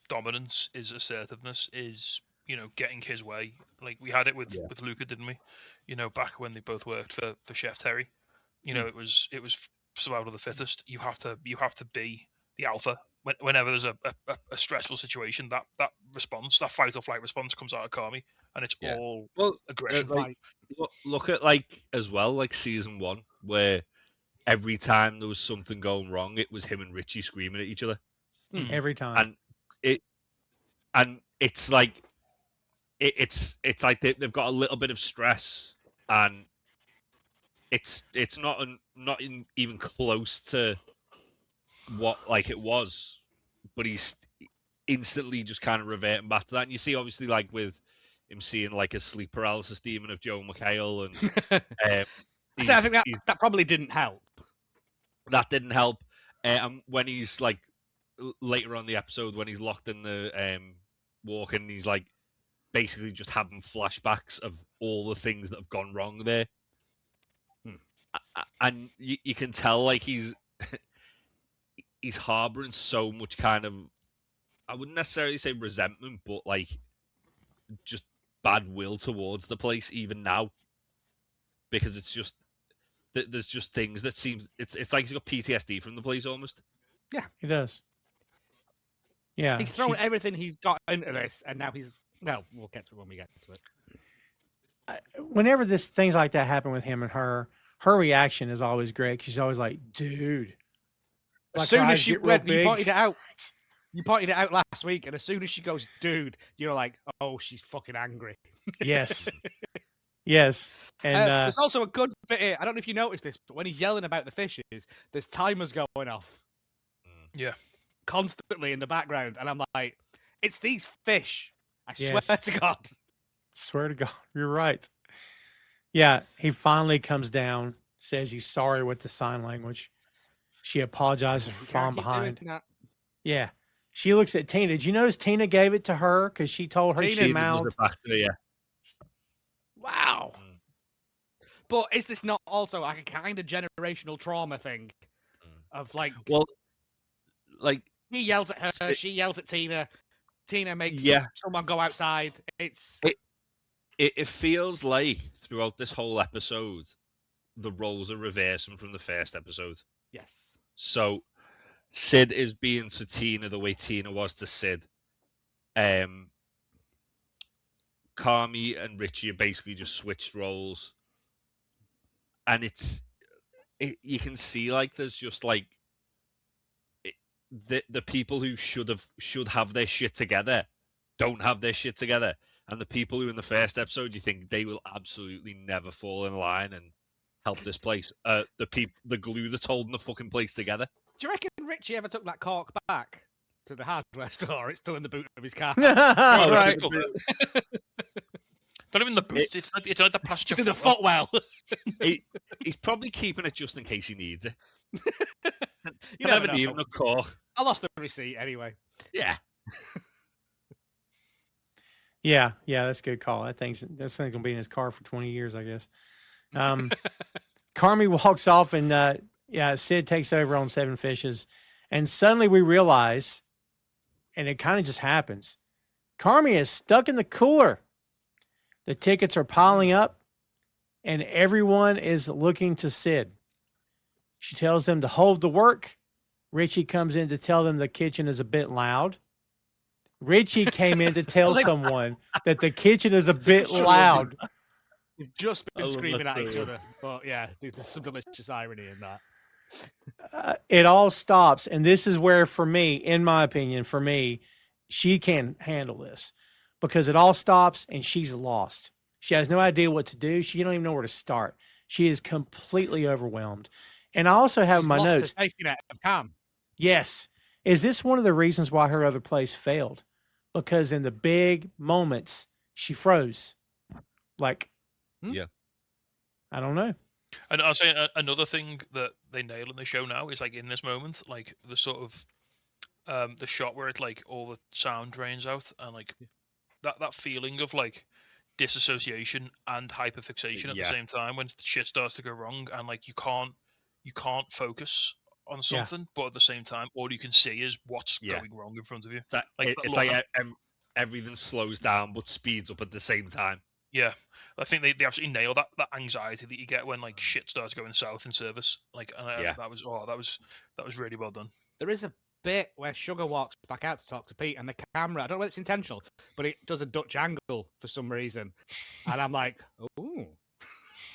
dominance, is assertiveness, is, you know, getting his way. Like we had it with Luca, didn't we? You know, back when they both worked for Chef Terry. You know, it was survival of the fittest. You have to be the alpha. Whenever there's a stressful situation, that response, that fight or flight response comes out of Carmy, and it's all aggression. Look at, like, as well, like season 1, where every time there was something going wrong, it was him and Richie screaming at each other. Every time. And it's like it's like they've got a little bit of stress, and it's not even close to what like it was, but he's instantly just kind of reverting back to that. And you see, obviously, like with him seeing like a sleep paralysis demon of Joe McHale, and I think that probably didn't help. That didn't help. And when he's like later on the episode, when he's locked in the walk-in, he's like basically just having flashbacks of all the things that have gone wrong there. And you can tell like he's harboring so much kind of, I wouldn't necessarily say resentment, but like just bad will towards the place even now, because it's just there's just things that seems it's like he's got PTSD from the place almost. Yeah, he does. Yeah, he's thrown everything he's got into this, and now we'll get to it when we get to it. Whenever things like that happen with him and her reaction is always great. She's always like, dude. As soon as she went, you pointed it out last week, and as soon as she goes, dude, you're like, oh, she's fucking angry. Yes. Yes. And there's also a good bit here. I don't know if you noticed this, but when he's yelling about the fishes, there's timers going off. Yeah. Constantly in the background. And I'm like, it's these fish. I swear to God. Swear to God. You're right. Yeah. He finally comes down, says he's sorry with the sign language. She apologizes for falling behind. Yeah. She looks at Tina. Did you notice Tina gave it to her because she told her she mouthed? Wow. But is this not also like a kind of generational trauma thing? Of like, well, like he yells at her, she yells at Tina. Tina makes someone go outside. It feels like throughout this whole episode, the roles are reversing from the first episode. Yes. So Sid is being to Tina the way Tina was to Sid. Carmy and Richie are basically just switched roles, and you can see like there's just like the people who should have their shit together don't have their shit together, and the people who in the first episode you think they will absolutely never fall in line and help this place, the glue that's holding the fucking place together. Do you reckon Richie ever took that cork back? to the hardware store. It's still in the boot of his car. Oh, right. it's still there. Not even the boot. It's like the passenger. Just in the footwell. footwell. He's probably keeping it just in case he needs it. You I never never know. even a car. I lost the receipt anyway. Yeah. Yeah, that's a good call. That thing's gonna be in his car for 20 years, I guess. Carmy walks off, and Sid takes over on Seven Fishes, and suddenly we realize, and it kind of just happens, Carmy is stuck in the cooler. The tickets are piling up, and everyone is looking to Sid. She tells them to hold the work. Richie comes in to tell them the kitchen is a bit loud. Richie came in to tell someone that the kitchen is a bit loud. We've just been I love screaming that at each too. other. But yeah, there's some delicious irony in that. It all stops. And this is where, for me, in my opinion, she can't handle this because it all stops and she's lost. She has no idea what to do. She don't even know where to start. She is completely overwhelmed. And I also have She's my lost notes. the safety net of calm. Yes. Is this one of the reasons why her other place failed? Because in the big moments, she froze. Like, Yeah. I don't know. And I'll say another thing that they nail in the show now is like in this moment, like the sort of the shot where it like all the sound drains out and like that feeling of like disassociation and hyperfixation at the Yeah. same time when shit starts to go wrong and like you can't focus on something, but at the same time all you can see is what's going wrong in front of you. It's like everything slows down but speeds up at the same time. Yeah, I think they absolutely nail that anxiety that you get when like shit starts going south in service. Like, and that was really well done. There is a bit where Sugar walks back out to talk to Pete, and the camera, I don't know whether it's intentional, but it does a Dutch angle for some reason, and I'm like, ooh.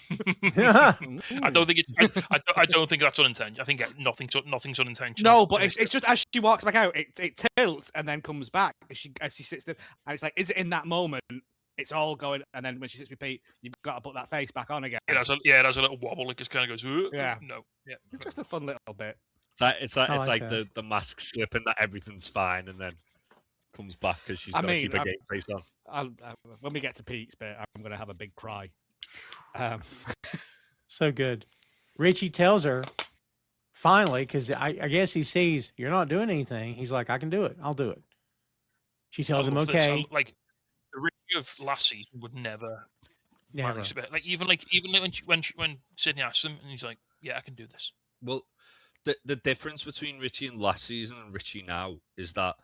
I don't think it's. I don't think that's unintentional. I think nothing's unintentional. No, but it's just as she walks back out, it tilts and then comes back as she sits there, and it's like, is it in that moment? It's all going, and then when she sits with Pete, you've got to put that face back on again. It has a little wobble. It just kind of goes. Yeah. No. Yeah. It's just a fun little bit. It's like the mask slipping that everything's fine and then comes back because she's got to keep her game face on. When we get to Pete's bit, I'm going to have a big cry. So good. Richie tells her, finally, because I guess he sees you're not doing anything. He's like, I can do it. I'll do it. She tells him, okay. Like the Richie of last season would never. Never. Like even when Sydney asks him and he's like, yeah, I can do this. Well, the difference between Richie and last season and Richie now is that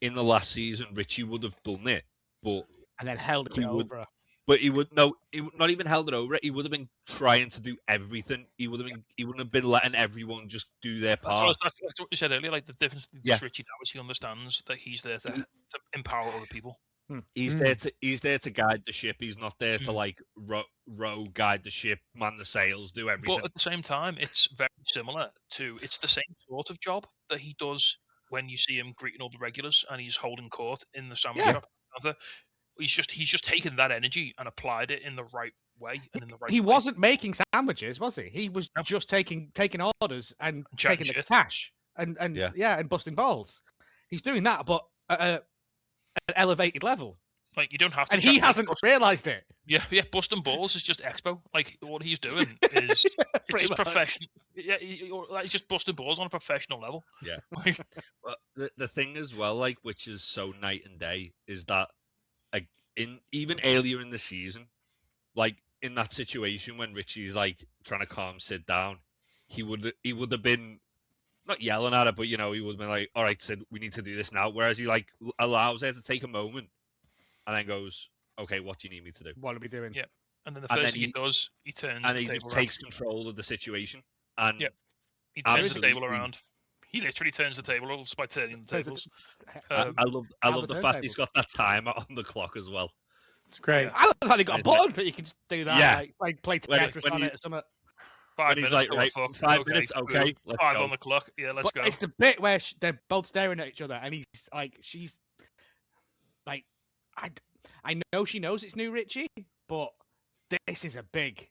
in the last season Richie would have done it, but and then held it over. But he would not even held it over it. He would have been trying to do everything. He wouldn't have been letting everyone just do their part. That's what you said earlier. Like the difference between Richie now is he understands that he's there to empower other people. He's there to guide the ship. He's not there to like row guide the ship, man the sails, do everything. But at the same time, it's very similar to it's the same sort of job that he does when you see him greeting all the regulars and he's holding court in the sandwich shop. He's just taken that energy and applied it in the right way and in the right. He wasn't making sandwiches, was he? He was just taking orders and taking the cash and busting balls. He's doing that, but at an elevated level. Like you don't have to. And he hasn't realised it. Yeah. Busting balls is just expo. Like what he's doing is it's just professional. Yeah, he's just busting balls on a professional level. Yeah. But the thing as well, like which is so night and day, is that even earlier in the season, like in that situation when Richie's like trying to calm Sid down, he would have been not yelling at her, but he would have been like, all right, Sid, we need to do this now. Whereas he like allows her to take a moment and then goes, okay, what do you need me to do? What are we doing? Yeah. And then the first thing he does, he turns and the he table just takes control of the situation. And he turns the table around. He literally turns the table by turning the tables. I love the fact he's got that timer on the clock as well. It's great. I don't know how they got a button that you can just do that. Yeah. Like play Tetris on it or something. 5 minutes. He's like, right, 5 minutes, okay. Let's 5 go. on the clock. Yeah, let's go. It's the bit where they're both staring at each other, and he's like, she's like, I know she knows it's new Richie, but this is a big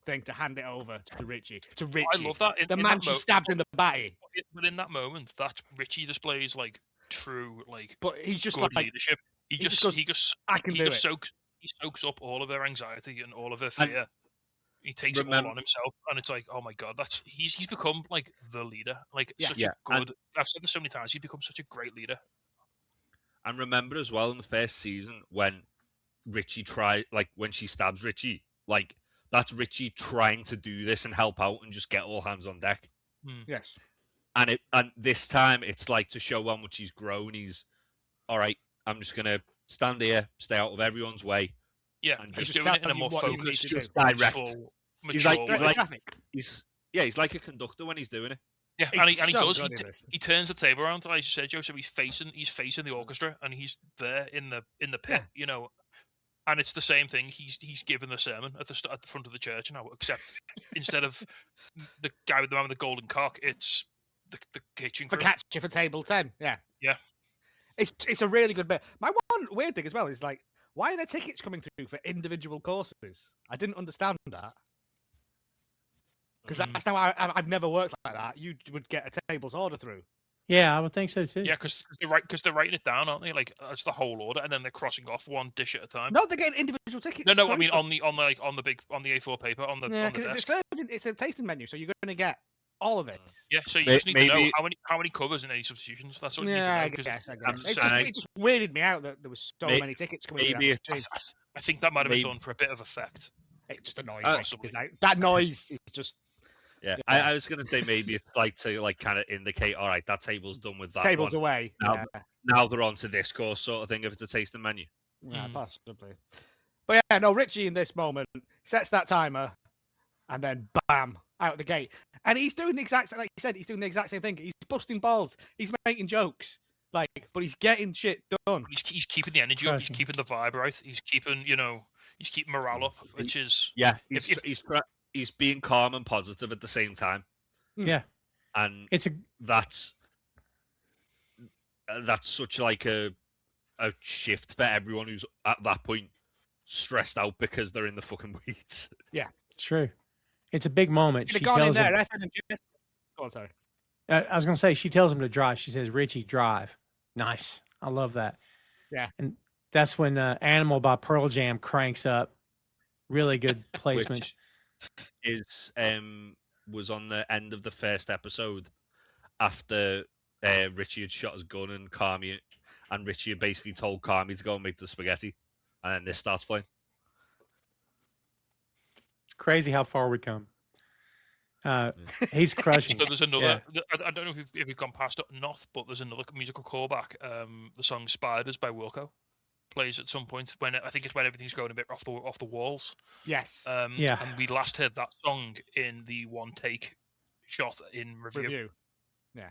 thing to hand it over to Richie. I love that. The man she stabbed in the batty. But in that moment, that Richie displays like true like But he's just good like, leadership. He just just goes, he just I can he do just it. soaks up all of her anxiety and all of her And fear. He takes it all on himself, and it's like, oh my god, he's become like the leader, like such a good. I've said this so many times. He's become such a great leader. And remember as well in the first season when Richie when she stabs Richie, like that's Richie trying to do this and help out and just get all hands on deck. Yes. And this time it's like to show how much he's grown. He's all right. I'm just gonna stand here, stay out of everyone's way. Yeah, and he's just doing it in a more focused, just direct. Mature He's like a conductor when he's doing it. Yeah, and he does. He turns the table around, like you said, Joe. So he's facing the orchestra, and he's there in the pit, you know. And it's the same thing. He's given the sermon at the front of the church now, except instead of the guy with the man with the golden cock, it's the kitchen crew. For catcher for table 10. Yeah. Yeah. It's a really good bit. My one weird thing as well is like, why are there tickets coming through for individual courses? I didn't understand that. Because that's how I've never worked like that. You would get a table's order through. Yeah, I would think so too. Yeah, because they're writing it down, aren't they? Like it's the whole order, and then they're crossing off one dish at a time. No, they're getting individual tickets. No, I mean on the A4 paper on the desk. It's a tasting menu, so you're going to get all of it. Yeah, so you just need to know how many covers and any substitutions. That's what you need to know. I guess. It just weirded me out that there was so many tickets coming through. I think that might have been done for a bit of effect. It just annoyed me. Like, that noise is just. Yeah, I was gonna say maybe it's like to like kind of indicate, all right, that table's done with that. Table's away. Now they're on to this course sort of thing. If it's a tasting menu. Yeah, possibly. But yeah, no, Richie in this moment sets that timer, and then bam, out the gate. And he's doing the exact, like you said, he's doing the exact same thing. He's busting balls. He's making jokes, but he's getting shit done. He's keeping the energy up. He's keeping the vibe right. He's keeping morale up, which is he's being calm and positive at the same time. Yeah, and that's such like a shift for everyone who's at that point stressed out because they're in the fucking weeds. Yeah, it's true. It's a big moment. She tells him. Go on, sorry. I was going to say, she tells him to drive. She says, "Richie, drive." Nice. I love that. Yeah. And that's when "Animal" by Pearl Jam cranks up. Really good placement. Was on the end of the first episode after Richie had shot his gun and Carmy and Richie had basically told Carmy to go and make the spaghetti, and then this starts playing. It's crazy how far we come. He's crushing. So there's another. Yeah. I don't know if we've gone past it or not, but there's another musical callback. The song "Spiders" by Wilco plays at some point when I think it's when everything's going a bit off the walls. Yes. And we last heard that song in the one take shot in review. Yeah.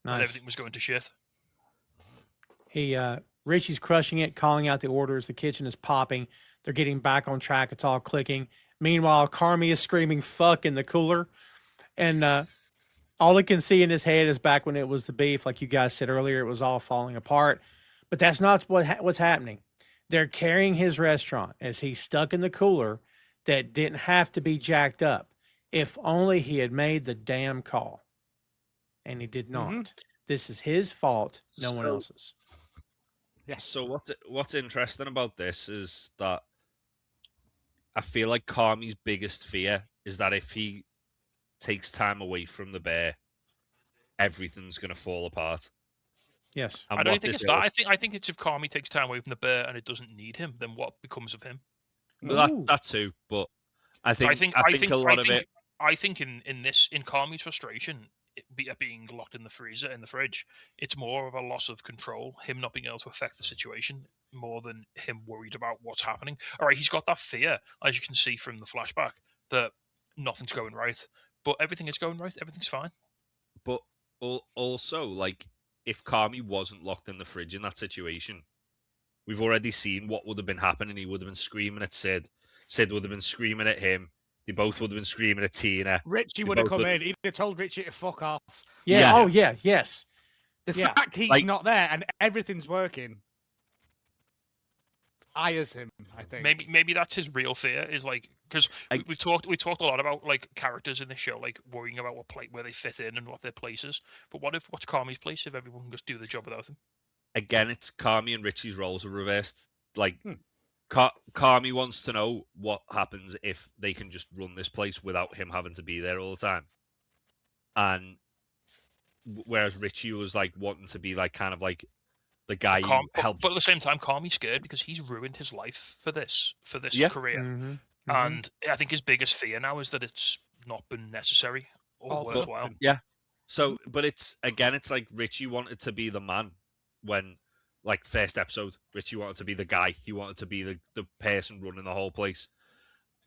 Nice. And everything was going to shit. Richie's crushing it, calling out the orders. The kitchen is popping. They're getting back on track. It's all clicking. Meanwhile, Carmy is screaming "fuck" in the cooler, and all he can see in his head is back when it was the beef, like you guys said earlier. It was all falling apart, but that's not what's happening. They're carrying his restaurant as he's stuck in the cooler that didn't have to be jacked up. If only he had made the damn call. And he did not. Mm-hmm. This is his fault, no one else's. Yes. So what's interesting about this is that I feel like Carmy's biggest fear is that if he takes time away from the bear, everything's going to fall apart. Yes. And I don't think it's that. I think it's if Carmy takes time away from the bear and it doesn't need him, then what becomes of him? Well, that too, but I think a lot of it. I think in Carmy's frustration, being locked in the freezer, in the fridge, it's more of a loss of control, him not being able to affect the situation more than him worried about what's happening. All right, he's got that fear, as you can see from the flashback, that nothing's going right, but everything is going right. Everything's fine. But also, like, if Carmy wasn't locked in the fridge in that situation, we've already seen what would have been happening. He would have been screaming at Sid. Sid would have been screaming at him. They both would have been screaming at Tina. Richie would have come in. He'd have told Richie to fuck off. Yeah. Oh, yeah. Yes. The fact he's not there and everything's working ires him, I think. Maybe that's his real fear, is like, because we talked a lot about like characters in this show, like worrying about where they fit in and what their place is. But what's Carmy's place if everyone can just do the job without him? again, it's Carmy and Richie's roles are reversed. Like, Carmy wants to know what happens if they can just run this place without him having to be there all the time. And whereas Richie was like wanting to be like kind of like the guy who helped. But at the same time, Carmy's scared because he's ruined his life for this career. And I think his biggest fear now is that it's not been necessary or worthwhile. Yeah. So, but it's like Richie wanted to be the man when, like, first episode, Richie wanted to be the guy. He wanted to be the person running the whole place.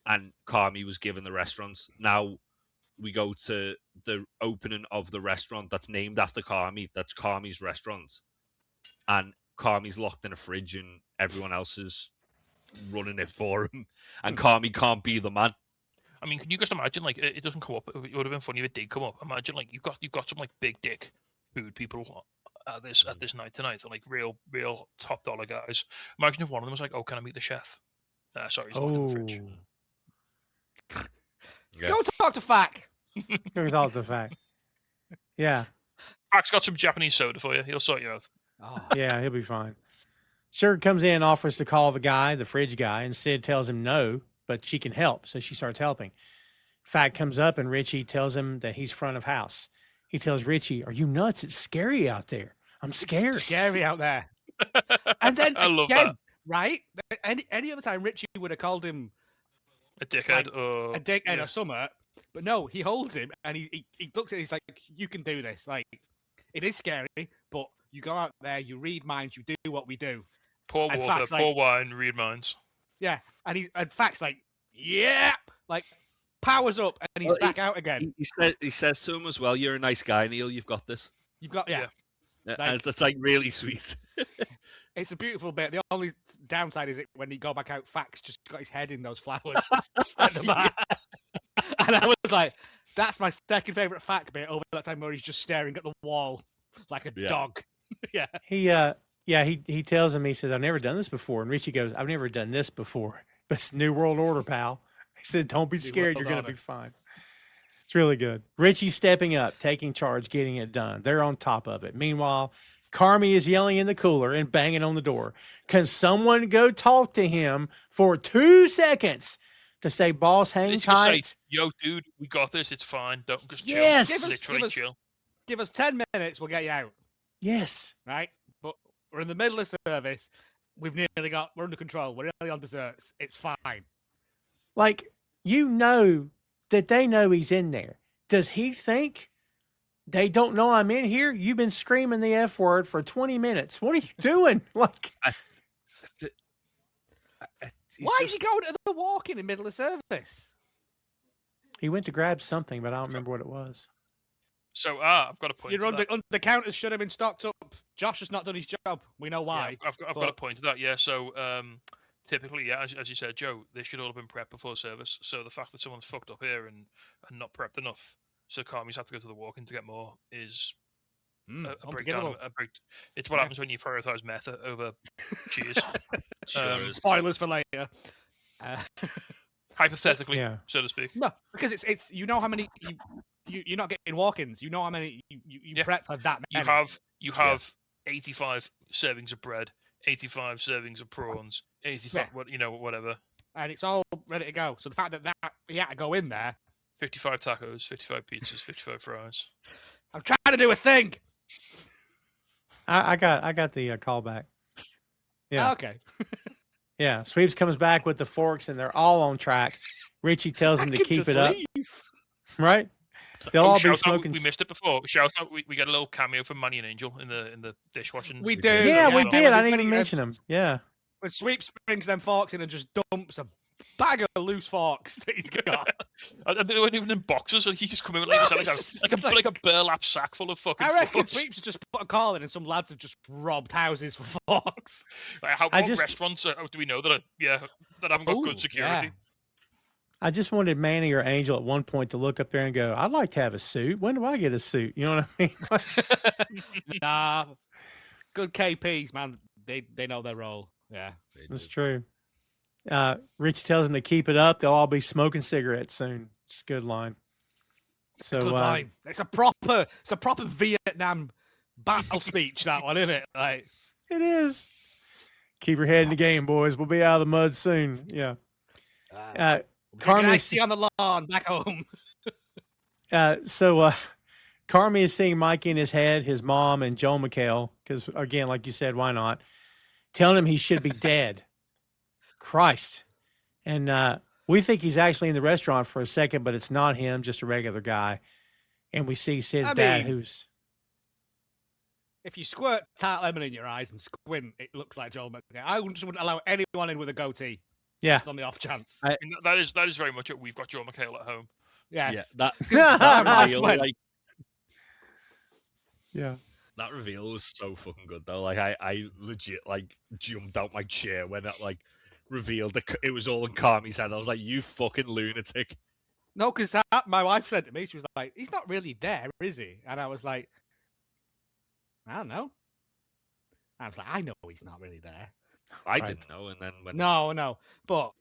And Carmy was given the restaurants. Now we go to the opening of the restaurant that's named after Carmy. That's Carmy's restaurant. And Carmy's locked in a fridge and everyone else is running it for him. And Carmy can't be the man. I mean, can you just imagine, like, it doesn't come up. It would have been funny if it did come up. Imagine, like, you've got some, like, big dick food people at this night tonight, like real top dollar guys. Imagine if one of them was like, "Oh, can I meet the chef?" Sorry, he's locked in the fridge. Yeah. Go talk to Fack. Go talk to Fack. Yeah. Fack's got some Japanese soda for you. He'll sort you out. Oh. Yeah, he'll be fine. Sugar comes in, offers to call the fridge guy, and Sid tells him no, but she can help, so she starts helping. Fack comes up, and Richie tells him that he's front of house. He tells Richie, "Are you nuts? It's scary out there. I'm scared." It's scary out there. And then I love that. Right? Any other time, Richie would have called him a dickhead or something. But no, he holds him and he looks at it. He's like, "You can do this. Like, it is scary, but you go out there, you read minds, you do what we do. Pour water, pour wine, read minds." Yeah, and Fack's like, "Yeah," like powers up, and he's back out again. He says to him as well, "You're a nice guy, Neil. You've got this. You've got and it's like really sweet." It's a beautiful bit. The only downside is when he go back out, Fack's just got his head in those flowers at the back. And I was like, that's my second favourite Fack bit over that time where he's just staring at the wall like a dog. Yeah. He tells him, he says, "I've never done this before." And Richie goes, "I've never done this before. But it's New World Order, pal." He said, "Don't be scared. You're going to be fine." It's really good. Richie's stepping up, taking charge, getting it done. They're on top of it. Meanwhile, Carmy is yelling in the cooler and banging on the door. Can someone go talk to him for 2 seconds to say, "Boss, hang tight"? Say, "Yo, dude, we got this. It's fine. Don't just chill." Yes. Literally chill. Give us 10 minutes. We'll get you out. Yes. Right? But we're in the middle of service. We're under control. We're nearly on desserts. It's fine. Like, you know that they know he's in there. Does he think they don't know I'm in here? You've been screaming the F word for 20 minutes. What are you doing? Like, why is he going to the walk-in the middle of service? He went to grab something, but I don't remember what it was. So, I've got a point. The counters should have been stocked up. Josh has not done his job. We know why. Yeah, I've got a point to that. Yeah. So, typically, yeah, as you said, Joe, they should all have been prepped before service. So the fact that someone's fucked up here and not prepped enough, so Carmy's had to go to the walk-in to get more, is a breakdown. It's what happens when you prioritize meth over cheese. Spoilers for later. Hypothetically, so to speak. No, because it's you know how many you're not getting walk-ins. You know how many you prep for that many. You have 85 servings of bread, 85 servings of prawns, 85 whatever. And it's all ready to go. So the fact that he had to go in there. 55 tacos, 55 pizzas, 55 fries. I'm trying to do a thing. I got the callback. Yeah. Okay. Yeah. Sweeps comes back with the forks, and they're all on track. Richie tells him to keep it up. Right? They'll all be smoking. We missed it before. Shout out! We get a little cameo from Manny and Angel in the dishwashing. We do. Yeah, we did. I didn't even mention them. Yeah. When Sweeps brings them forks in and just dumps a bag of loose forks that he's got. They weren't even in boxes, so he just come in like a burlap sack full of fucking. I reckon forks. Sweeps just put a call in, and some lads have just robbed houses for forks. What restaurants do we know that haven't got good security? Yeah. I just wanted Manny or Angel at one point to look up there and go, "I'd like to have a suit. When do I get a suit?" You know what I mean? Nah, good KPs, man. They know their role. Yeah, that's true. Rich tells them to keep it up. They'll all be smoking cigarettes soon. It's a good line. Good line. It's a proper Vietnam battle speech. That one, isn't it? Like, It is. Keep your head in the game, boys. We'll be out of the mud soon. Yeah. Carmy is on the lawn back home. Carmy is seeing Mikey in his head, his mom, and Joel McHale, because, again, like you said, why not? Telling him he should be dead. Christ. And we think he's actually in the restaurant for a second, but it's not him, just a regular guy. And we see Sid's dad, who's... If you squirt tart lemon in your eyes and squint, it looks like Joel McHale. I just wouldn't allow anyone in with a goatee. Yeah. Just on the off chance. I mean, that is very much it. We've got Joel McHale at home. Yes. Yeah, that reveal, yeah. That reveal was so fucking good though. Like I legit like jumped out my chair when that like revealed that it was all in Carmy's head. I was like, "You fucking lunatic!" No, because my wife said to me, she was like, "He's not really there, is he?" And I was like, "I don't know." I was like, "I know he's not really there." I didn't know, and then when No, but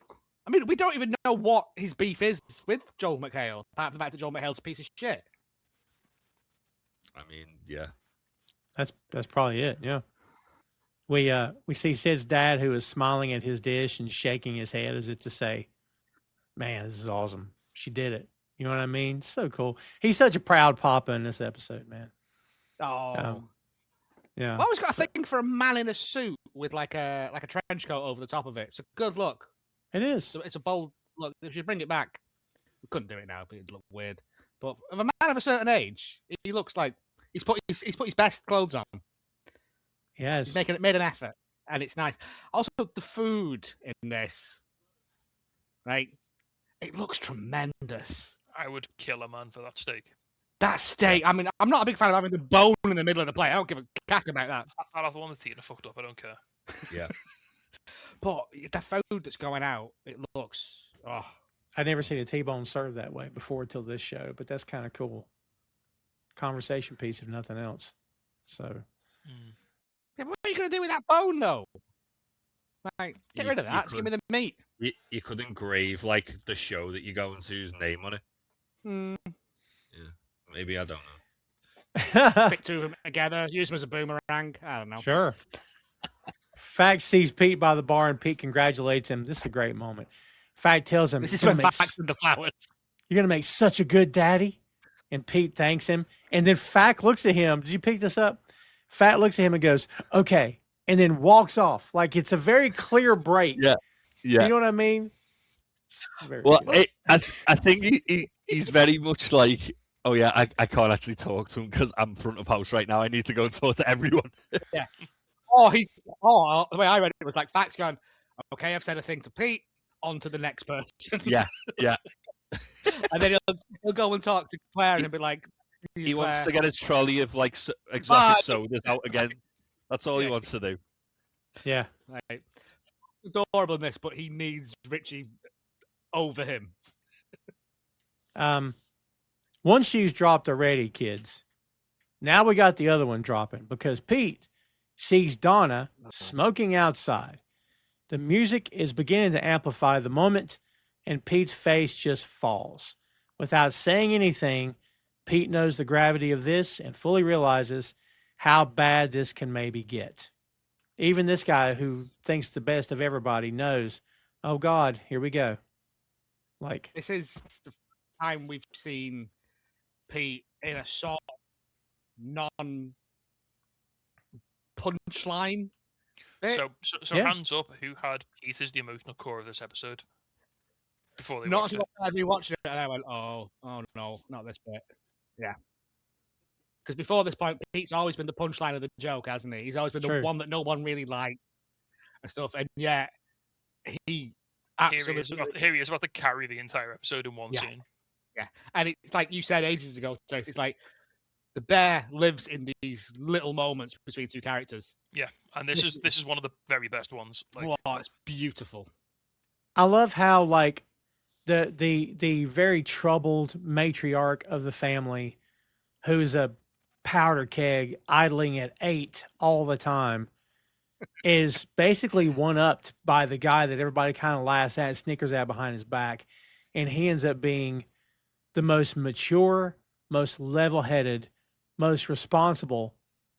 I mean, we don't even know what his beef is with Joel McHale, apart from the fact that Joel McHale's a piece of shit. I mean, yeah, that's probably it. Yeah. We see Sid's dad, who is smiling at his dish and shaking his head as if to say, "Man, this is awesome. She did it." You know what I mean? So cool. He's such a proud papa in this episode, man. Oh. Yeah. I always got a thing for a man in a suit with like a trench coat over the top of it. It's a good look. It is. So it's a bold look. If you bring it back, we couldn't do it now, but it'd look weird. But of a man of a certain age, he looks like he's put his best clothes on. Yes. He's made an effort, and it's nice. Also, the food in this, like, it looks tremendous. I would kill a man for that steak. That steak. I mean, I'm not a big fan of having the bone in the middle of the plate. I don't give a cack about that. I'll have the one that's eaten fucked up. I don't care. yeah. But the food that's going out, it looks. Oh, I'd never seen a T-bone served that way before till this show, but that's kind of cool. Conversation piece, if nothing else. So. Yeah, what are you going to do with that bone, though? Like, get rid of that. Just give me the meat. You could engrave like the show that you're going to's name on it. Yeah, maybe, I don't know. Stick two of them together. Use them as a boomerang. I don't know. Sure. Fact sees Pete by the bar, and Pete congratulates him. This is a great moment. Fact tells him, "This is when Fact's in the flowers. You're going to make such a good daddy." And Pete thanks him. And then Fact looks at him. Did you pick this up? Fact looks at him and goes, "Okay." And then walks off. Like it's a very clear break. Yeah. Yeah. Do you know what I mean? I think he's very much like, "Oh yeah, I can't actually talk to him because I'm front of house right now. I need to go and talk to everyone." Yeah. The way I read it was like Fact's going, "Okay, I've said a thing to Pete, on to the next person." Yeah. And then he'll go and talk to Claire and he'll be like, he wants to get a trolley of like exotic sodas out again. That's all he wants to do. Yeah. Right. Adorable in this, but he needs Richie over him. One shoe's dropped already, kids. Now we got the other one dropping because Pete sees Donna smoking outside. The music is beginning to amplify the moment, and Pete's face just falls. Without saying anything, Pete knows the gravity of this and fully realizes how bad this can maybe get. Even this guy who thinks the best of everybody knows, oh God, here we go. Like, this is the time we've seen Pete in a sort of non-punchline bit. So hands up, who had Pete as the emotional core of this episode? Before they not watched it. I rewatched it and I went, oh no, not this bit. Yeah. Because before this point, Pete's always been the punchline of the joke, hasn't he? He's always been the one that no one really liked and stuff. And yet, he absolutely... Here he is about to carry the entire episode in one scene. Yeah. And it's like you said ages ago, so it's like the bear lives in these little moments between two characters. Yeah. And this is one of the very best ones. Like, oh, it's beautiful. I love how, like, the very troubled matriarch of the family, who's a powder keg idling at 8 all the time, is basically one-upped by the guy that everybody kind of laughs at and snickers at behind his back. And he ends up being the most mature, most level-headed, most responsible,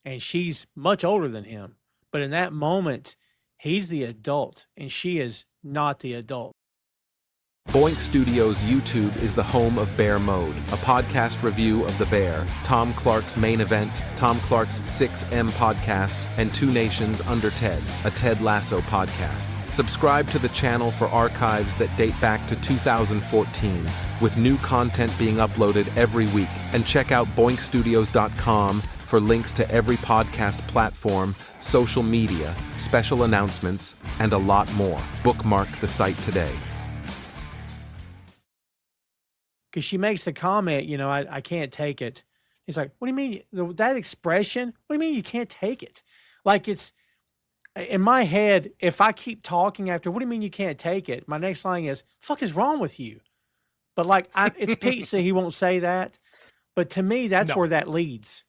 and she's much older than him, But in that moment, he's the adult and she is not the adult. Boink Studios YouTube is the home of Bear Mode, a podcast review of The Bear, Tom Clark's Main Event, Tom Clark's 6M podcast, and Two Nations Under Ted, a Ted Lasso podcast. Subscribe to the channel for archives that date back to 2014, with new content being uploaded every week. And check out boinkstudios.com for links to every podcast platform, social media, special announcements, and a lot more. Bookmark the site today. Because she makes the comment, you know, I can't take it. He's like, what do you mean? That expression? What do you mean you can't take it? Like, it's in my head, if I keep talking after, what do you mean you can't take it? My next line is, fuck is wrong with you? But like, it's pizza. He won't say that. But to me, that's where that leads.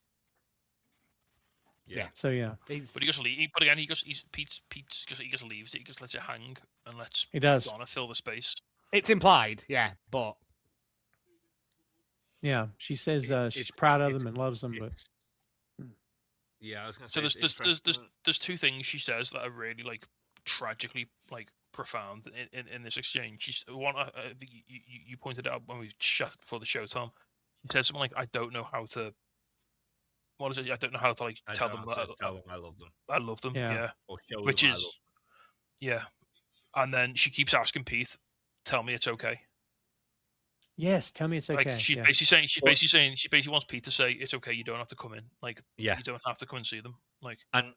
Yeah. So, yeah. But he just leaves. But again, he just leaves it. He just lets it hang and lets Donna fill the space. It's implied, yeah, but. Yeah, she says she's proud of them and loves them, but yeah, I was gonna say. So there's two things she says that are really like tragically like profound in this exchange. She's one. You pointed out when we chatted before the show, Tom. She said something like, "I don't know how to." What is it? I don't know how to like tell them that I love them. I love them. Yeah. Or show Which them is, yeah. And then she keeps asking Pete, "Tell me it's okay." Yes, tell me it's okay. Like she's basically saying she basically wants Pete to say it's okay. You don't have to come in. Like, you don't have to come and see them. Like, and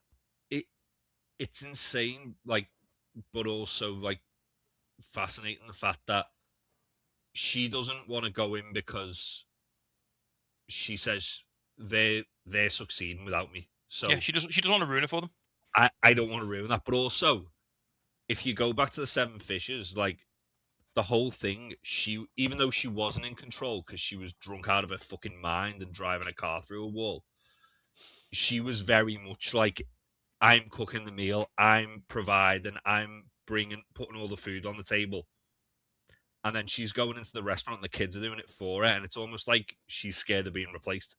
it's insane. Like, but also like fascinating the fact that she doesn't want to go in because she says they're succeeding without me. So yeah, she doesn't want to ruin it for them. I don't want to ruin that. But also, if you go back to the Seven Fishes, like. The whole thing, even though she wasn't in control because she was drunk out of her fucking mind and driving a car through a wall, she was very much like, I'm cooking the meal, I'm providing, I'm putting all the food on the table. And then she's going into the restaurant and the kids are doing it for her, and it's almost like she's scared of being replaced.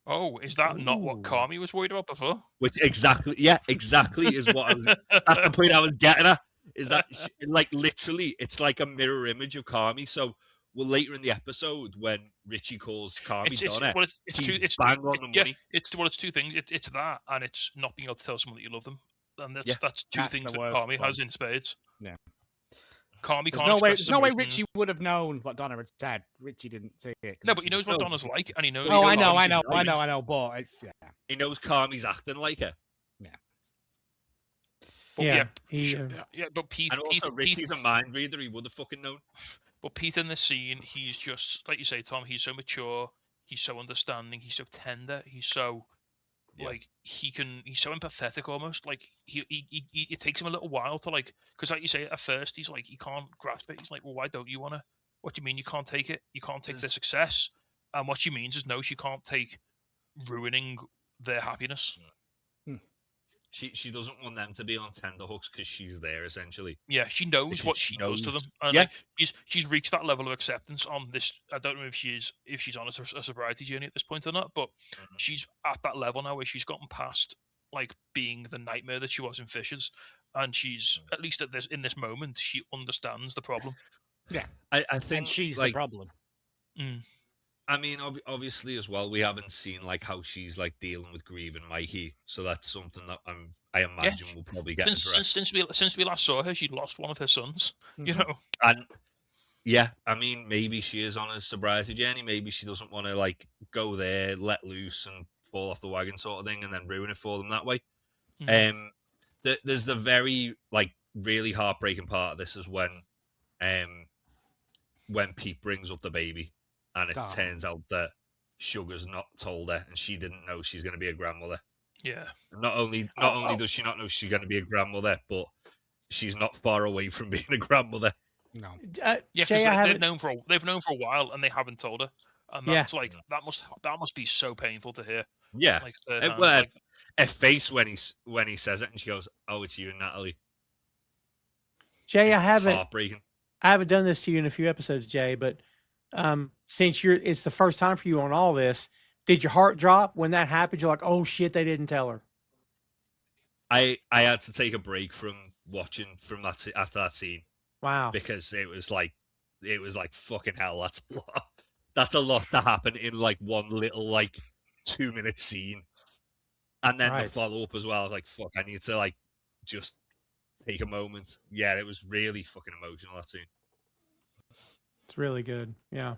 Oh, is that not what Carmy was worried about before? Which exactly is what I was. That's the point I was getting at. Is that like literally? It's like a mirror image of Carmy. So, later in the episode when Richie calls Carmy Donna, it's bang on the money. It's two things. It's that, and it's not being able to tell someone that you love them, and that's two things that Carmy has in spades. Yeah. Carmy there's no way Richie would have known what Donna had said. Richie didn't say it. No, but he knows what Donna's like, and he knows. Oh, I know. But it's He knows Carmy's acting like her. Yeah. But Pete, and also Richie's a mind reader. He would have fucking known. But Pete in this scene, he's just like you say, Tom. He's so mature. He's so understanding. He's so tender. He's so like he's so empathetic almost. Like it takes him a little while to like, because like you say, at first he's like he can't grasp it. He's like, well, why don't you wanna? What do you mean you can't take it? You can't take the success. And what she means is no, she can't take ruining their happiness. She doesn't want them to be on tenterhooks because she's there essentially. Yeah, she knows what she does to them, and like, she's reached that level of acceptance on this. I don't know if she's on a sobriety journey at this point or not, but she's at that level now where she's gotten past like being the nightmare that she was in Fisher's, and she's at least in this moment she understands the problem. Yeah, I think and she's like, the problem. I mean, obviously as well, we haven't seen like how she's like dealing with grieving Mikey, so that's something that I imagine we'll probably get addressed. Since we last saw her, she'd lost one of her sons, you know. And yeah, I mean, maybe she is on a sobriety journey. Maybe she doesn't want to like go there, let loose, and fall off the wagon sort of thing, and then ruin it for them that way. There's the very like really heartbreaking part of this is when Pete brings up the baby. And it turns out that Sugar's not told her, and she didn't know she's going to be a grandmother. Yeah. Not only does she not know she's going to be a grandmother, but she's not far away from being a grandmother. No. They've known for a while, and they haven't told her, and that's like that must be so painful to hear. Yeah. Like, her face when he says it, and she goes, "Oh, it's you, Natalie." Jay, I haven't done this to you in a few episodes, Jay, but. Since it's the first time for you on all this, did your heart drop when that happened? You're like, oh shit, they didn't tell her. I had to take a break from watching from that after that scene. Wow. Because it was like fucking hell. That's a lot. That's a lot to happen in like one little like 2-minute scene, and then the follow up as well. Like fuck, I need to like just take a moment. Yeah, it was really fucking emotional, that scene. It's really good. Yeah.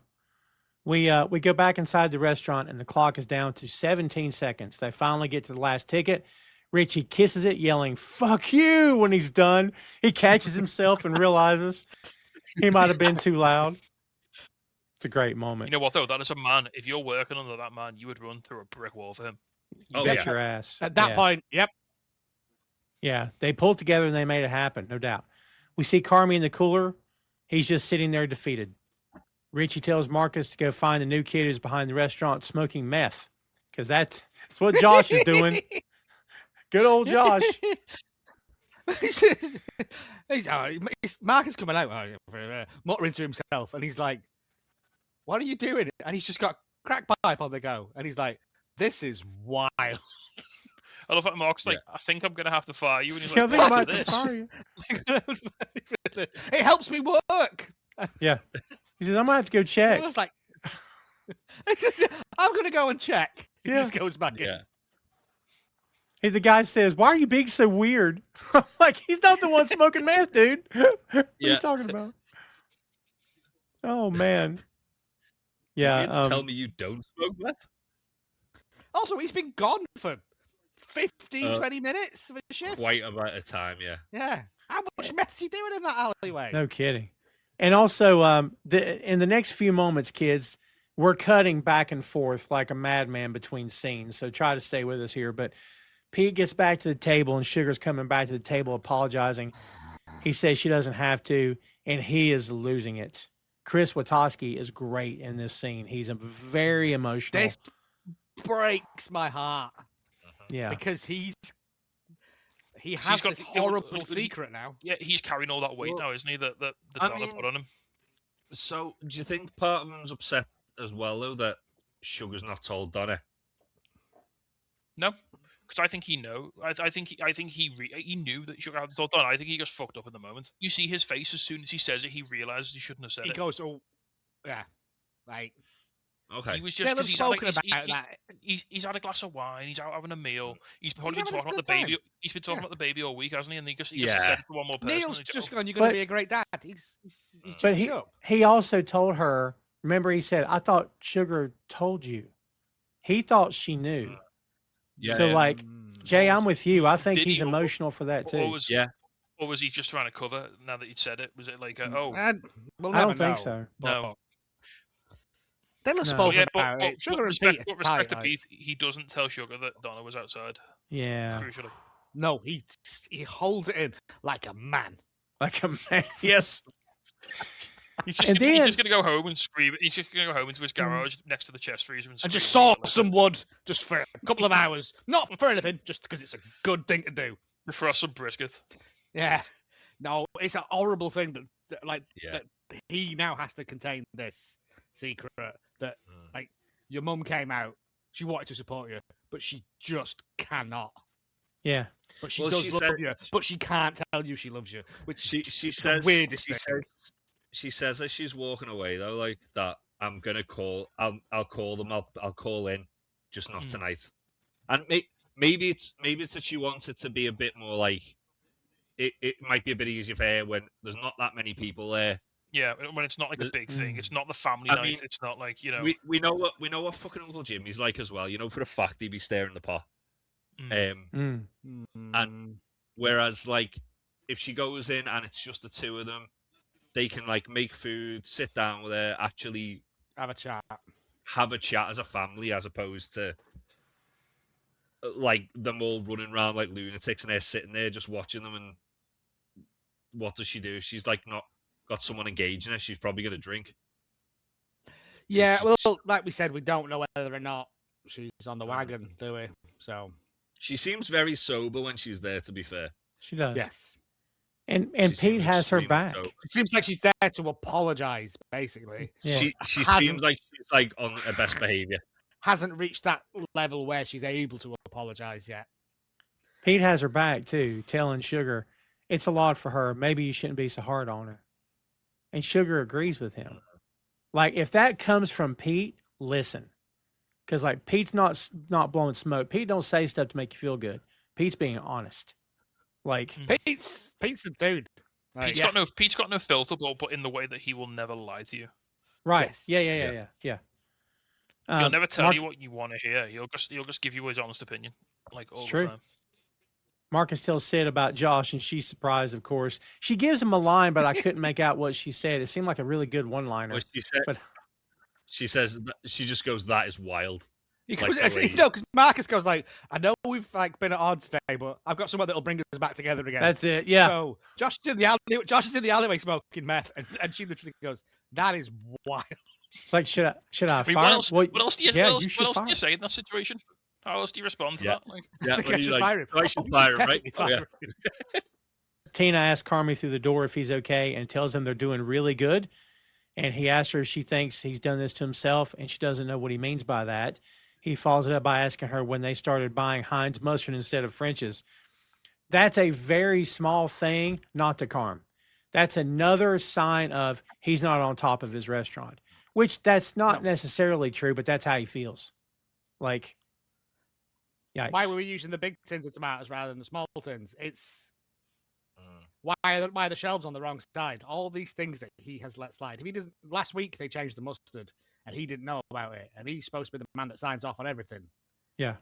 We go back inside the restaurant and the clock is down to 17 seconds. They finally get to the last ticket. Richie kisses it, yelling, "Fuck you," when he's done. He catches himself and realizes he might have been too loud. It's a great moment. You know what, though? That is a man. If you're working under that man, you would run through a brick wall for him. You bet your ass. At that point, yep. Yeah, they pulled together and they made it happen, no doubt. We see Carmy in the cooler. He's just sitting there defeated. Richie tells Marcus to go find the new kid who's behind the restaurant smoking meth, because that's what Josh is doing. Good old Josh. Marcus coming out, muttering to himself, and he's like, "What are you doing?" And he's just got crack pipe on the go, and he's like, "This is wild." I love that Mark's like, "I think I'm gonna have to fire you," and he's I like, think I "What might have to fire you. It helps me work. Yeah. He says, "I might have to go check." I was like, "I'm gonna go and check." He Yeah. just goes back in. Hey, the guy says, "Why are you being so weird?" I'm like, he's not the one smoking meth, dude. What are you talking about? Oh, man. Yeah. You mean to tell me you don't smoke meth? Also, he's been gone for 15, 20 minutes for the shift. Quite a bit of time, yeah. Yeah. How much meth's he doing in that alleyway? No kidding. And also, in the next few moments, kids, we're cutting back and forth like a madman between scenes. So try to stay with us here. But Pete gets back to the table and Sugar's coming back to the table apologizing. He says she doesn't have to, and he is losing it. Chris Witowski is great in this scene. He's very emotional. This breaks my heart. Yeah. Because he has this horrible secret now. Yeah, he's carrying all that weight now, isn't he? That Donna put on him. So, do you think part of him's upset as well, though, that Sugar's not told Donna? No, because I think he know. I think he knew that Sugar hadn't told Donna. I think he just fucked up in the moment. You see his face as soon as he says it. He realizes he shouldn't have said it. He goes, "Oh, yeah, like." Okay. He was just because he's had a glass of wine. He's out having a meal. He's probably been talking about the baby. He's been talking about the baby all week, hasn't he? And he just said it to one more person. Neil's just gone. You're going to be a great dad. But he also told her. Remember, he said, "I thought Sugar told you." He thought she knew. Yeah. So, like, Jay, I'm with you. I think he's emotional for that too. Or was he just trying to cover? Now that you'd said it, was it like, oh? I don't think so. No. They'll have spoken about it. Sugar and Pete, respect to Pete, he doesn't tell Sugar that Donna was outside. Yeah. Crucially. No, he holds it in like a man. Like a man. Yes. He's just going to go home and scream. He's just going to go home into his garage next to the chest freezer and just saw some wood just for a couple of hours. Not for anything, just because it's a good thing to do. For us, some brisket. Yeah. No, it's a horrible thing that he now has to contain this secret that like your mum came out, she wanted to support you, but she just cannot. Yeah. But she does love you, but she can't tell you she loves you. Which she says weirdest thing. She says as she's walking away though, like that I'm gonna call I'll call them, I'll call in, just not tonight. And maybe it's that she wants it to be a bit more like it might be a bit easier for her when there's not that many people there. Yeah, when it's not like a big thing, it's not the family night. It's not like we know what fucking Uncle Jimmy's like as well. You know, for a fact he'd be staring the pot. And whereas like if she goes in and it's just the two of them, they can like make food, sit down with her, actually have a chat as a family, as opposed to like them all running around like lunatics and they're sitting there just watching them. And what does she do? She's like not got someone engaging her. She's probably gonna drink. Yeah, well, like we said, we don't know whether or not she's on the wagon, do we? So she seems very sober when she's there. To be fair, she does. Yes. And Pete has her back. Sober. It seems like she's there to apologize, basically. Yeah. She seems like she's like on her best behavior. Hasn't reached that level where she's able to apologize yet. Pete has her back too, telling Sugar it's a lot for her. Maybe you shouldn't be so hard on her. And Sugar agrees with him. Like, if that comes from Pete, listen. Because, like, Pete's not blowing smoke. Pete don't say stuff to make you feel good. Pete's being honest. Like, Pete's a dude. Like, Pete's got no filter, but in the way that he will never lie to you. right. Yes. Yeah. He'll never tell you what you want to hear. He'll just give you his honest opinion, like all the time. Marcus tells Sid about Josh, and she's surprised, of course. She gives him a line, but I couldn't make out what she said. It seemed like a really good one-liner. Well, she says she just goes, "That is wild." Because Marcus goes like, "I know we've like been at odds today, but I've got someone that'll bring us back together again." That's it. Yeah. So Josh is in the alleyway smoking meth, and she literally goes, "That is wild." It's like, should I I mean, fire? what else do you fire. say in that situation? How else do you respond to that? Like, I should fire him, right? Oh, yeah. Tina asks Carmy through the door if he's okay and tells him they're doing really good. And he asks her if she thinks he's done this to himself, and she doesn't know what he means by that. He follows it up by asking her when they started buying Heinz mustard instead of French's. That's a very small thing not to Carm. That's another sign of he's not on top of his restaurant, which that's not necessarily true, but that's how he feels. Like, yikes. Why were we using the big tins of tomatoes rather than the small tins? It's why are the shelves on the wrong side? All these things that he has let slide. If he doesn't, last week they changed the mustard and he didn't know about it, and he's supposed to be the man that signs off on everything. Yeah,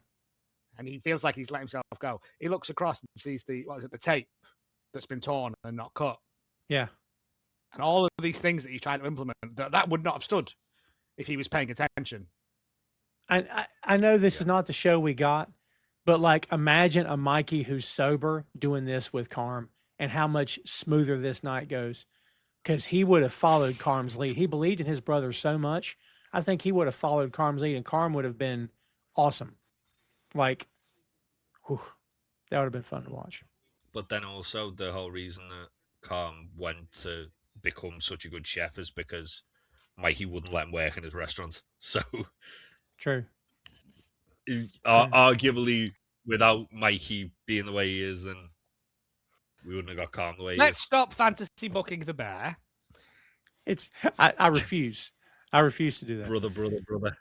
and he feels like he's let himself go. He looks across and sees the tape that's been torn and not cut. Yeah, and all of these things that he's trying to implement that would not have stood if he was paying attention. I know this is not the show we got, but like, imagine a Mikey who's sober doing this with Carm and how much smoother this night goes, because he would have followed Carm's lead. He believed in his brother so much. I think he would have followed Carm's lead, and Carm would have been awesome. Like, whew, that would have been fun to watch. But then also the whole reason that Carm went to become such a good chef is because Mikey wouldn't let him work in his restaurant. So true. Arguably, without Mikey being the way he is, then we wouldn't have got Carm the way he is. Let's stop fantasy booking the bear. I refuse. I refuse to do that. Brother.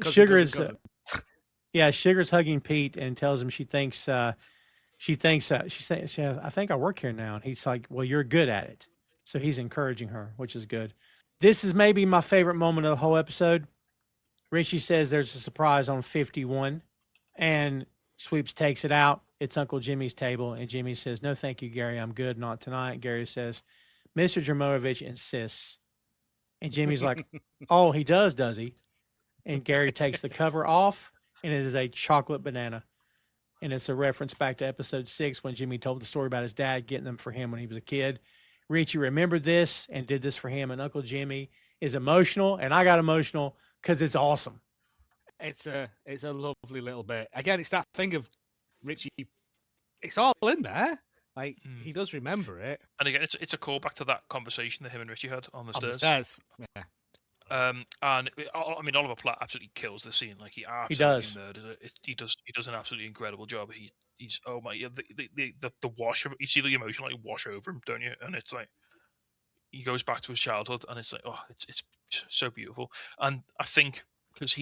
Sugar is, Sugar's hugging Pete and tells him she thinks, I think I work here now. And he's like, well, you're good at it. So he's encouraging her, which is good. This is maybe my favorite moment of the whole episode. Richie says there's a surprise on 51, and Sweeps takes it out. It's Uncle Jimmy's table, and Jimmy says, no, thank you, Gary. I'm good. Not tonight. Gary says, Mr. Dramovich insists. And Jimmy's like, oh, he does he? And Gary takes the cover off, and it is a chocolate banana. And it's a reference back to episode 6 when Jimmy told the story about his dad getting them for him when he was a kid. Richie remembered this and did this for him, and Uncle Jimmy is emotional, and I got emotional because it's awesome. It's a lovely little bit. Again, it's that thing of Richie. It's all in there. Like, he does remember it. And again, it's a callback to that conversation that him and Richie had on the stairs. Yeah. And I mean, Oliver Platt absolutely kills the scene. Like, he absolutely murders it. He does an absolutely incredible job. He's oh my, the wash of, you see the emotion like wash over him, don't you? And it's like he goes back to his childhood, and it's like, oh, it's so beautiful. And I think because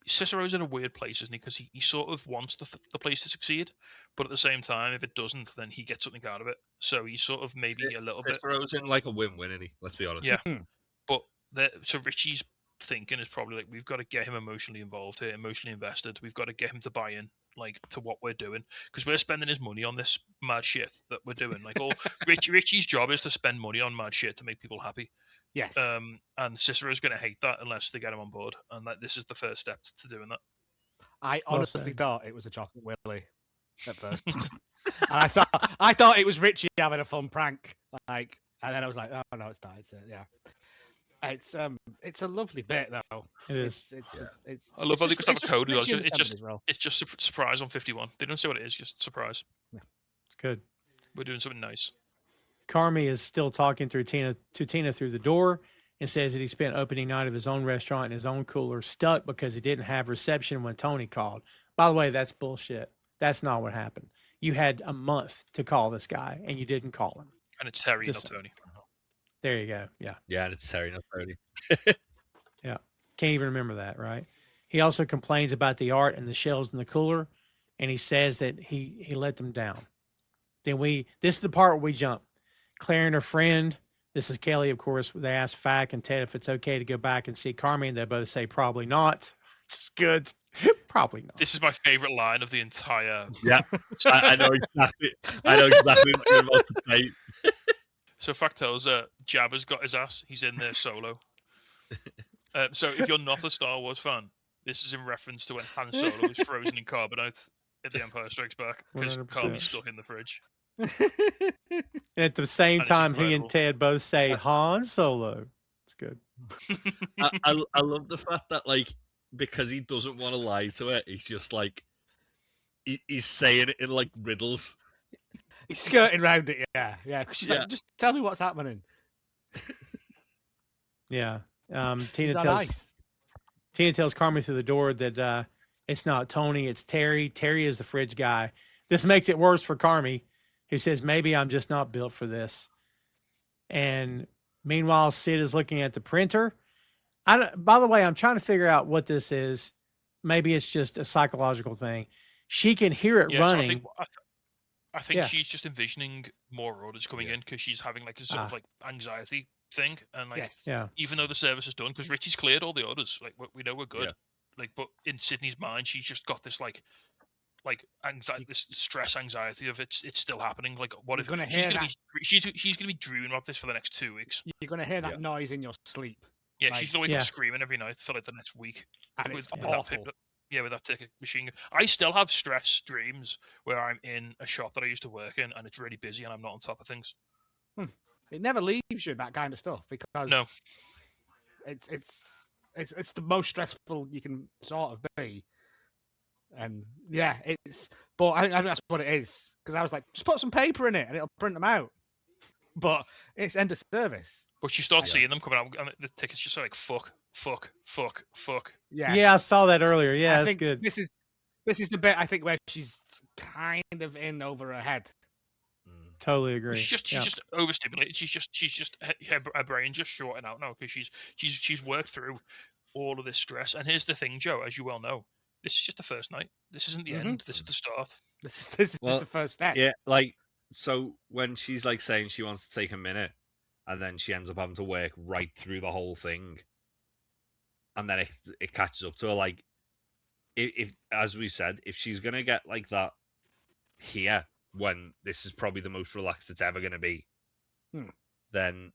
Cicero's in a weird place, isn't he? Because he sort of wants the place to succeed, but at the same time, if it doesn't, then he gets something out of it. So he's sort of maybe a little bit. Cicero's in like a win-win, isn't he? Let's be honest. Yeah, but so Richie's thinking is probably like, we've got to get him emotionally involved here, emotionally invested. We've got to get him to buy in, like, to what we're doing, because we're spending his money on this mad shit that we're doing. Like, Richie's job is to spend money on mad shit to make people happy. Yes. And Cicero's going to hate that unless they get him on board, and that this is the first step to doing that. I honestly thought it was a chocolate willy at first, and I thought it was Richie having a fun prank, like, and then I was like, oh no, it's not. It's a lovely bit though. It is. It's I love how they could have a code. Well. It's just surprise on 51. They don't say what it is, just surprise. Yeah, it's good. We're doing something nice. Carmy is still talking to Tina through the door and says that he spent opening night of his own restaurant in his own cooler stuck because he didn't have reception when Tony called. By the way, that's bullshit. That's not what happened. You had a month to call this guy, and you didn't call him. And it's Terry, Just- not Tony. There you go. Yeah. Yeah, and it's Terry, not Tony. Yeah. Can't even remember that, right? He also complains about the art and the shells in the cooler, and he says that he let them down. Then this is the part where we jump. Claire and her friend, this is Kelly, of course, they ask Fack and Ted if it's okay to go back and see Carmy, and they both say probably not. It's good. Probably not. This is my favorite line of the entire. Yeah, I know exactly. I know exactly what you're about to say. So Fact tells Jabba's got his ass. He's in there solo. So if you're not a Star Wars fan, this is in reference to when Han Solo was frozen in carbonite at The Empire Strikes Back because 100%. Carmy's stuck in the fridge. And at the same And it's time, he incredible. and Ted both say Han Solo. It's good. I love the fact that, like, because he doesn't want to lie to her, he's just like he's saying it in like riddles. He's skirting around it, yeah. 'Cause she's Yeah. like, just tell me what's happening. Yeah. Is Tina that tells nice? Tina tells Carmy through the door that it's not Tony, it's Terry. Terry is the fridge guy. This makes it worse for Carmy, who says, maybe I'm just not built for this. And meanwhile, Sid is looking at the printer. By the way, I'm trying to figure out what this is. Maybe it's just a psychological thing. She can hear it Yeah, so running. I think Yeah. she's just envisioning more orders coming in because she's having like a sort of like anxiety thing, and like Yes. Yeah. even though the service is done, because Richie's cleared all the orders, like we know we're good. Yeah. Like, but in Sydney's mind, she's just got this like anxiety, this stress anxiety of it's still happening. Like, what You're if gonna she's hear gonna be she's gonna be dreaming about this for the next 2 weeks? You're going to hear that Yeah. noise in your sleep. Yeah, Like, she's gonna wake yeah. up screaming every night for like the next week. And with, it's with awful. with that ticket machine. I still have stress dreams where I'm in a shop that I used to work in and it's really busy and I'm not on top of things. It never leaves you, that kind of stuff, because No. it's the most stressful you can sort of be. And yeah, but I think that's what it is, because I was like, just put some paper in it and it'll print them out. But it's end of service. But you start Yeah. seeing them coming out and the tickets just are like fuck. Yeah. Yeah, I saw that earlier. Yeah, I that's think good. This is the bit I think where she's kind of in over her head. Totally agree. She's Yeah. just overstimulated. She's just her brain just shorting out now because she's worked through all of this stress. And here's the thing, Joe, as you well know, this is just the first night. This isn't the Mhm. end. This is the start. This is Well, the first step. Yeah, like, so when she's like saying she wants to take a minute, and then she ends up having to work right through the whole thing, and then it catches up to her. Like, if as we said, if she's gonna get like that here, when this is probably the most relaxed it's ever gonna be, then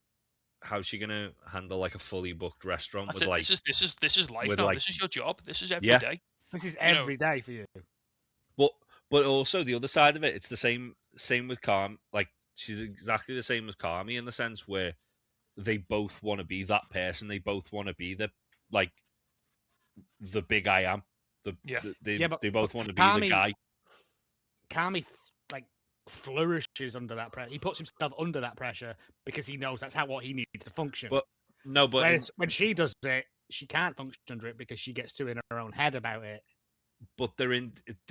how's she gonna handle like a fully booked restaurant That's with it. like This is life with, now. like- This is your job. This is every Yeah. day. This is know- every day for you. But also the other side of it, it's the same with Carm. Like, she's exactly the same as Carmy in the sense where they both want to be that person. They both want to be the big I am. But They both want to be Carmy- the guy. Carmy like flourishes under that pressure. He puts himself under that pressure because he knows that's what he needs to function. But no, but Whereas when she does it, she can't function under it because she gets too in her own head about it. but they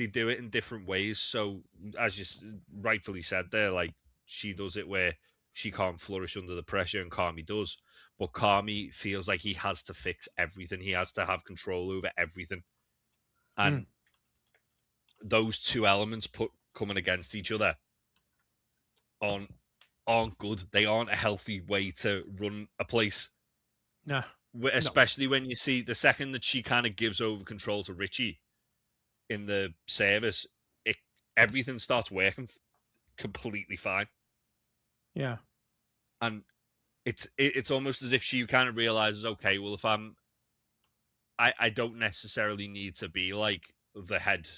do it in different ways. So as you rightfully said there, like, she does it where she can't flourish under the pressure, and Carmy does. But Carmy feels like he has to fix everything. He has to have control over everything, and those two elements coming against each other aren't good. They aren't a healthy way to run a place. No. Especially when you see the second that she kind of gives over control to Richie in the service, everything starts working completely fine. Yeah. And it's almost as if she kind of realizes, okay, well, if I don't necessarily need to be like the head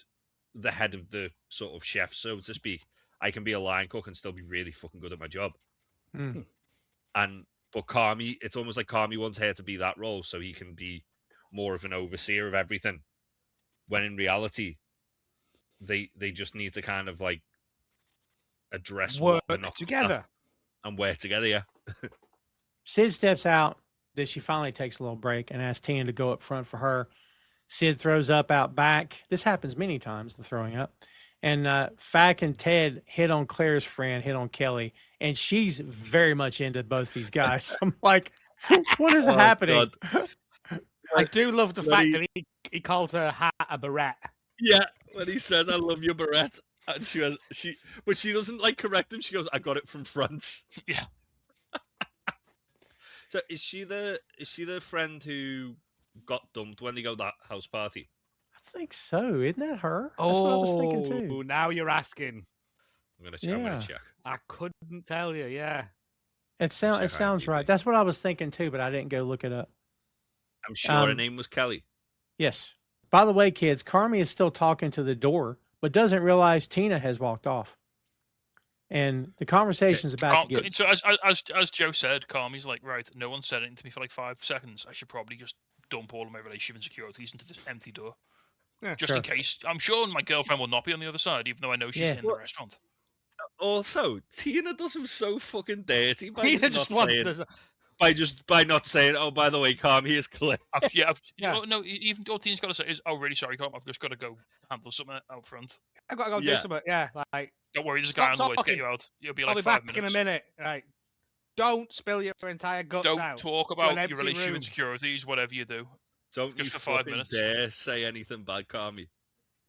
of the sort of chef, so to speak. I can be a line cook and still be really fucking good at my job. But Carmy, it's almost like Carmy wants her to be that role so he can be more of an overseer of everything. When in reality, they just need to kind of like address Work what they're not together. and work together. Yeah. Sid steps out. Then she finally takes a little break and asks Tina to go up front for her. Sid throws up out back. This happens many times, the throwing up. And Fack and Ted hit on Claire's friend, hit on Kelly, and she's very much into both these guys. I'm like, what is happening? God. I do love the fact Bloody- that he calls her hat a beret. Yeah, when he says, "I love your beret," and but she doesn't like correct him. She goes, "I got it from France." Yeah. So is she the friend who got dumped when they go to that house party? I think so. Isn't that her? That's what I was thinking too. Now you're asking. I'm gonna check. I couldn't tell you. Yeah. It sounds IMDb. right. That's what I was thinking too, but I didn't go look it up. I'm sure her name was Kelly. Yes. By the way, kids, Carmy is still talking to the door, but doesn't realize Tina has walked off. And the conversation's about to get... So as Joe said, Carmy's like, right, no one said anything to me for like 5 seconds. I should probably just dump all of my relationship insecurities into this empty door. Yeah, just in case. I'm sure my girlfriend will not be on the other side, even though I know she's in the restaurant. Also, Tina does him so fucking dirty by Tina by not saying, "Oh, by the way, Carmy is clear." No, even all Tina's got to say is, "Oh, really sorry, Carm. I've just got to go handle something out front. I've got to go do something." Yeah, like don't worry, there's a guy on the way to get you out. You'll be like I'll be 5 back minutes. in a minute. Right. Don't spill your entire guts out. Don't talk about your relationship insecurities, whatever you do. Don't just you for 5 fucking minutes. dare say anything bad, Carmy.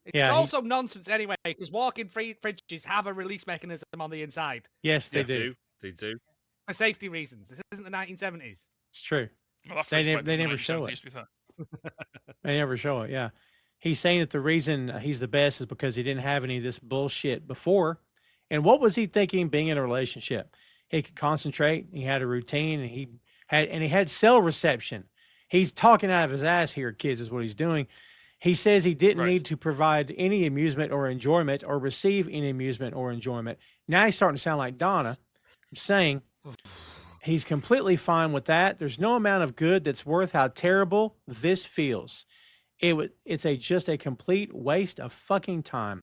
It's also nonsense anyway, because walk-in fridges have a release mechanism on the inside. Yes, they do. They do. For safety reasons. This isn't the 1970s. It's true. Well, they never show it. They never show it, yeah. He's saying that the reason he's the best is because he didn't have any of this bullshit before. And what was he thinking being in a relationship? He could concentrate. He had a routine, and he had cell reception. He's talking out of his ass here, kids, is what he's doing. He says he didn't need to provide any amusement or enjoyment or receive any amusement or enjoyment. Now he's starting to sound like Donna. I'm saying he's completely fine with that. There's no amount of good that's worth how terrible this feels. It's just a complete waste of fucking time.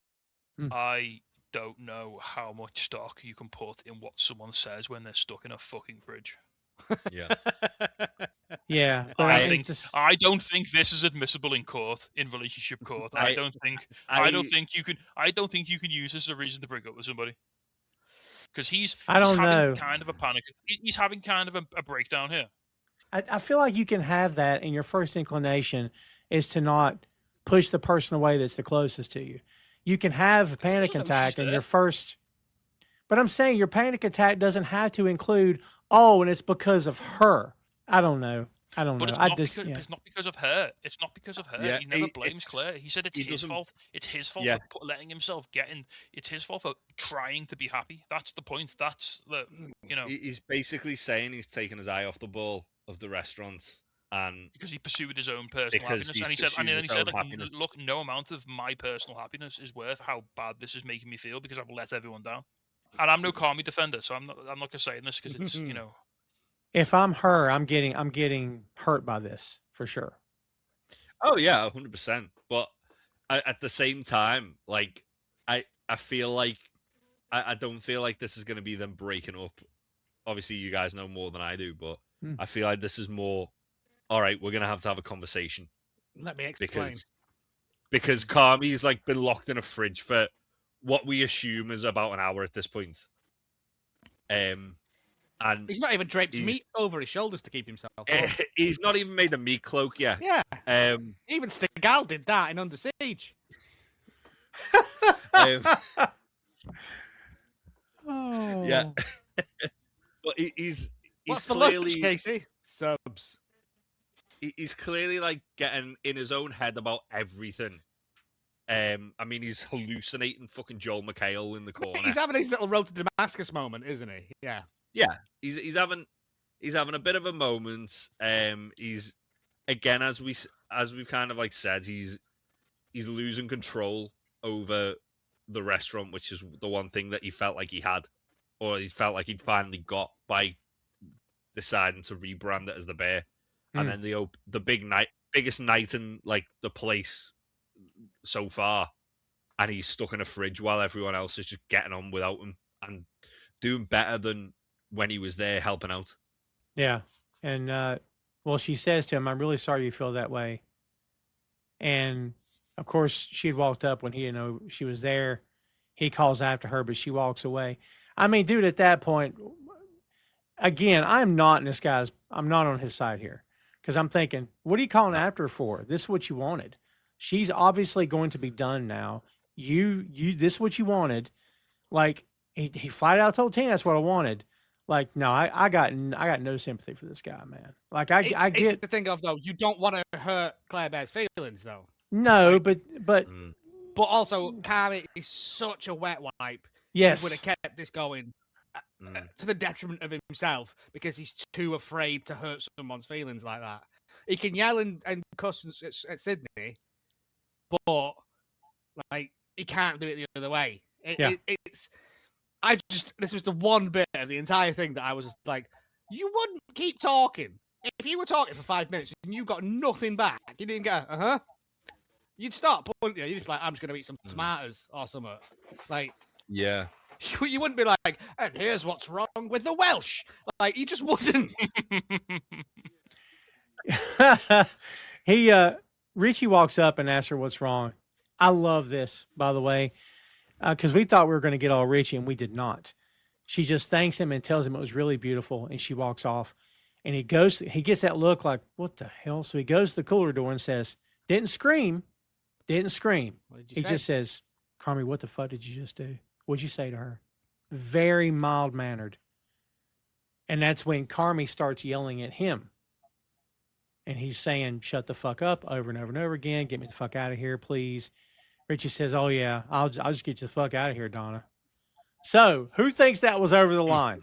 I don't know how much stock you can put in what someone says when they're stuck in a fucking fridge. Yeah. Yeah. I don't think this is admissible in court, in relationship court. I don't think you can use this as a reason to break up with somebody. Because he's having kind of a panic. He's having kind of a breakdown here. I feel like you can have that, and your first inclination is to not push the person away that's the closest to you. You can have a panic attack, and your first... But I'm saying your panic attack doesn't have to include, and it's because of her. I don't know. But it's not because of her. It's not because of her. Yeah, he never blames Claire. He said it's his fault. It's his fault for letting himself get in. It's his fault for trying to be happy. That's the point. That's the, He's basically saying he's taken his eye off the ball of the restaurant, and because he pursued his own personal happiness. And he said, look, no amount of my personal happiness is worth how bad this is making me feel because I've let everyone down. And I'm no Carmy defender, so I'm not just saying this because it's If I'm her, I'm getting hurt by this for sure. Oh yeah, 100%. But at the same time, like I feel like I don't feel like this is going to be them breaking up. Obviously, you guys know more than I do, but I feel like this is more. All right, we're going to have a conversation. Let me explain. Because Carmy's like been locked in a fridge for what we assume is about an hour at this point. And he's not even draped meat over his shoulders to keep himself up. He's not even made a meat cloak yet. Yeah. Even Stegall did that in Under Siege. Yeah. But he's What's clearly the lunch, Casey? Subs. He's clearly like getting in his own head about everything. I mean, he's hallucinating fucking Joel McHale in the corner. He's having his little road to Damascus moment, isn't he? Yeah. Yeah, he's having a bit of a moment. He's again, as we've kind of like said, he's losing control over the restaurant, which is the one thing that he felt like he had, or he felt like he'd finally got by deciding to rebrand it as the Bear. And then the biggest night in like the place so far, and he's stuck in a fridge while everyone else is just getting on without him and doing better than when he was there helping out. Yeah. And well, she says to him, "I'm really sorry you feel that way." And of course she had walked up when he didn't know she was there, he calls after her, but she walks away. I mean, dude, at that point, again, I'm not on his side here because I'm thinking, what are you calling after her for? This is what you wanted. She's obviously going to be done now. This is what you wanted. Like he flat out told Tina, that's what I wanted. Like, no, I got no sympathy for this guy, man. Like I get it's the thing of though, you don't want to hurt Claire Bear's feelings though. No, like, but also Carmy is such a wet wipe. Yes, he would have kept this going to the detriment of himself because he's too afraid to hurt someone's feelings like that. He can yell and cuss at Sydney, but like he can't do it the other way. This was the one bit of the entire thing that I was just like, you wouldn't keep talking. If you were talking for 5 minutes and you got nothing back, you didn't go, you'd stop, wouldn't you? You'd just like, I'm just going to eat some tomatoes or something. like, Yeah. You wouldn't be like, and here's what's wrong with the Welsh. Like, you just wouldn't. Richie walks up and asks her what's wrong. I love this, by the way, because we thought we were going to get all Richie, and we did not. She just thanks him and tells him it was really beautiful, and she walks off. And he gets that look like, what the hell? So he goes to the cooler door and says, didn't scream. He just says, Carmy, what the fuck did you just do? What'd you say to her? Very mild-mannered. And that's when Carmy starts yelling at him. And he's saying, shut the fuck up over and over and over again. Get me the fuck out of here, please. Richie says, oh, yeah, I'll just get you the fuck out of here, Donna. So who thinks that was over the line?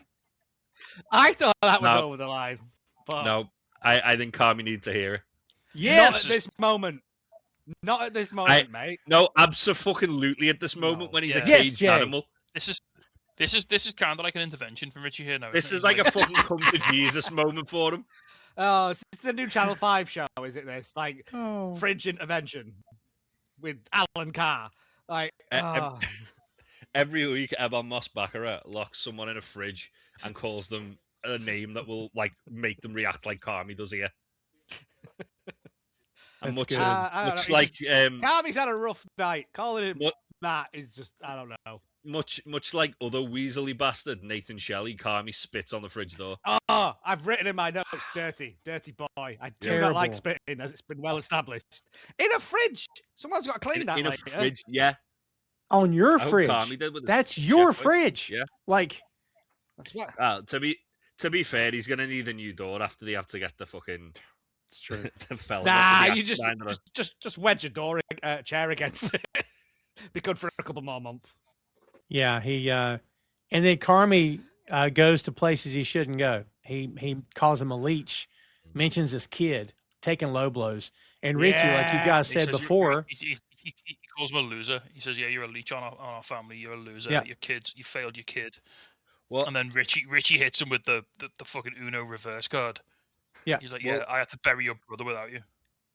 I thought that was over the line. But no, I think Carmy needs to hear it. Yes. Not at this moment. Not at this moment, mate. No, absolutely at this moment when he's a caged animal. This is kind of like an intervention from Richie here now. This is like a fucking come to Jesus moment for him. Oh, it's the new Channel 5 show, is it this? Like, fridge intervention with Alan Carr. Like, every week, Ebon Moss-Baccarat locks someone in a fridge and calls them a name that will like make them react like Carmy does here. And much like Carmy's had a rough night. Calling him that is just, I don't know. Much like other weaselly bastard Nathan Shelley, Carmy spits on the fridge door. Oh, I've written in my notes, dirty boy. I do not like spitting, as it's been well established. In a fridge, someone's got to clean that. In a fridge, yeah. On your fridge. That's your fridge. Yeah. Like, that's what. To be fair, he's gonna need a new door after they have to get the fucking. It's true. You just wedge a door chair against it. Be good for a couple more months. Yeah, and then Carmy goes to places he shouldn't go. He calls him a leech, mentions his kid taking low blows, and Richie, like you guys said before, he calls him a loser. He says, "Yeah, you're a leech on our family. You're a loser. Yeah. Your kids, you failed your kid." Well, and then Richie hits him with the fucking Uno reverse card. Yeah, he's like, "Yeah, I had to bury your brother without you."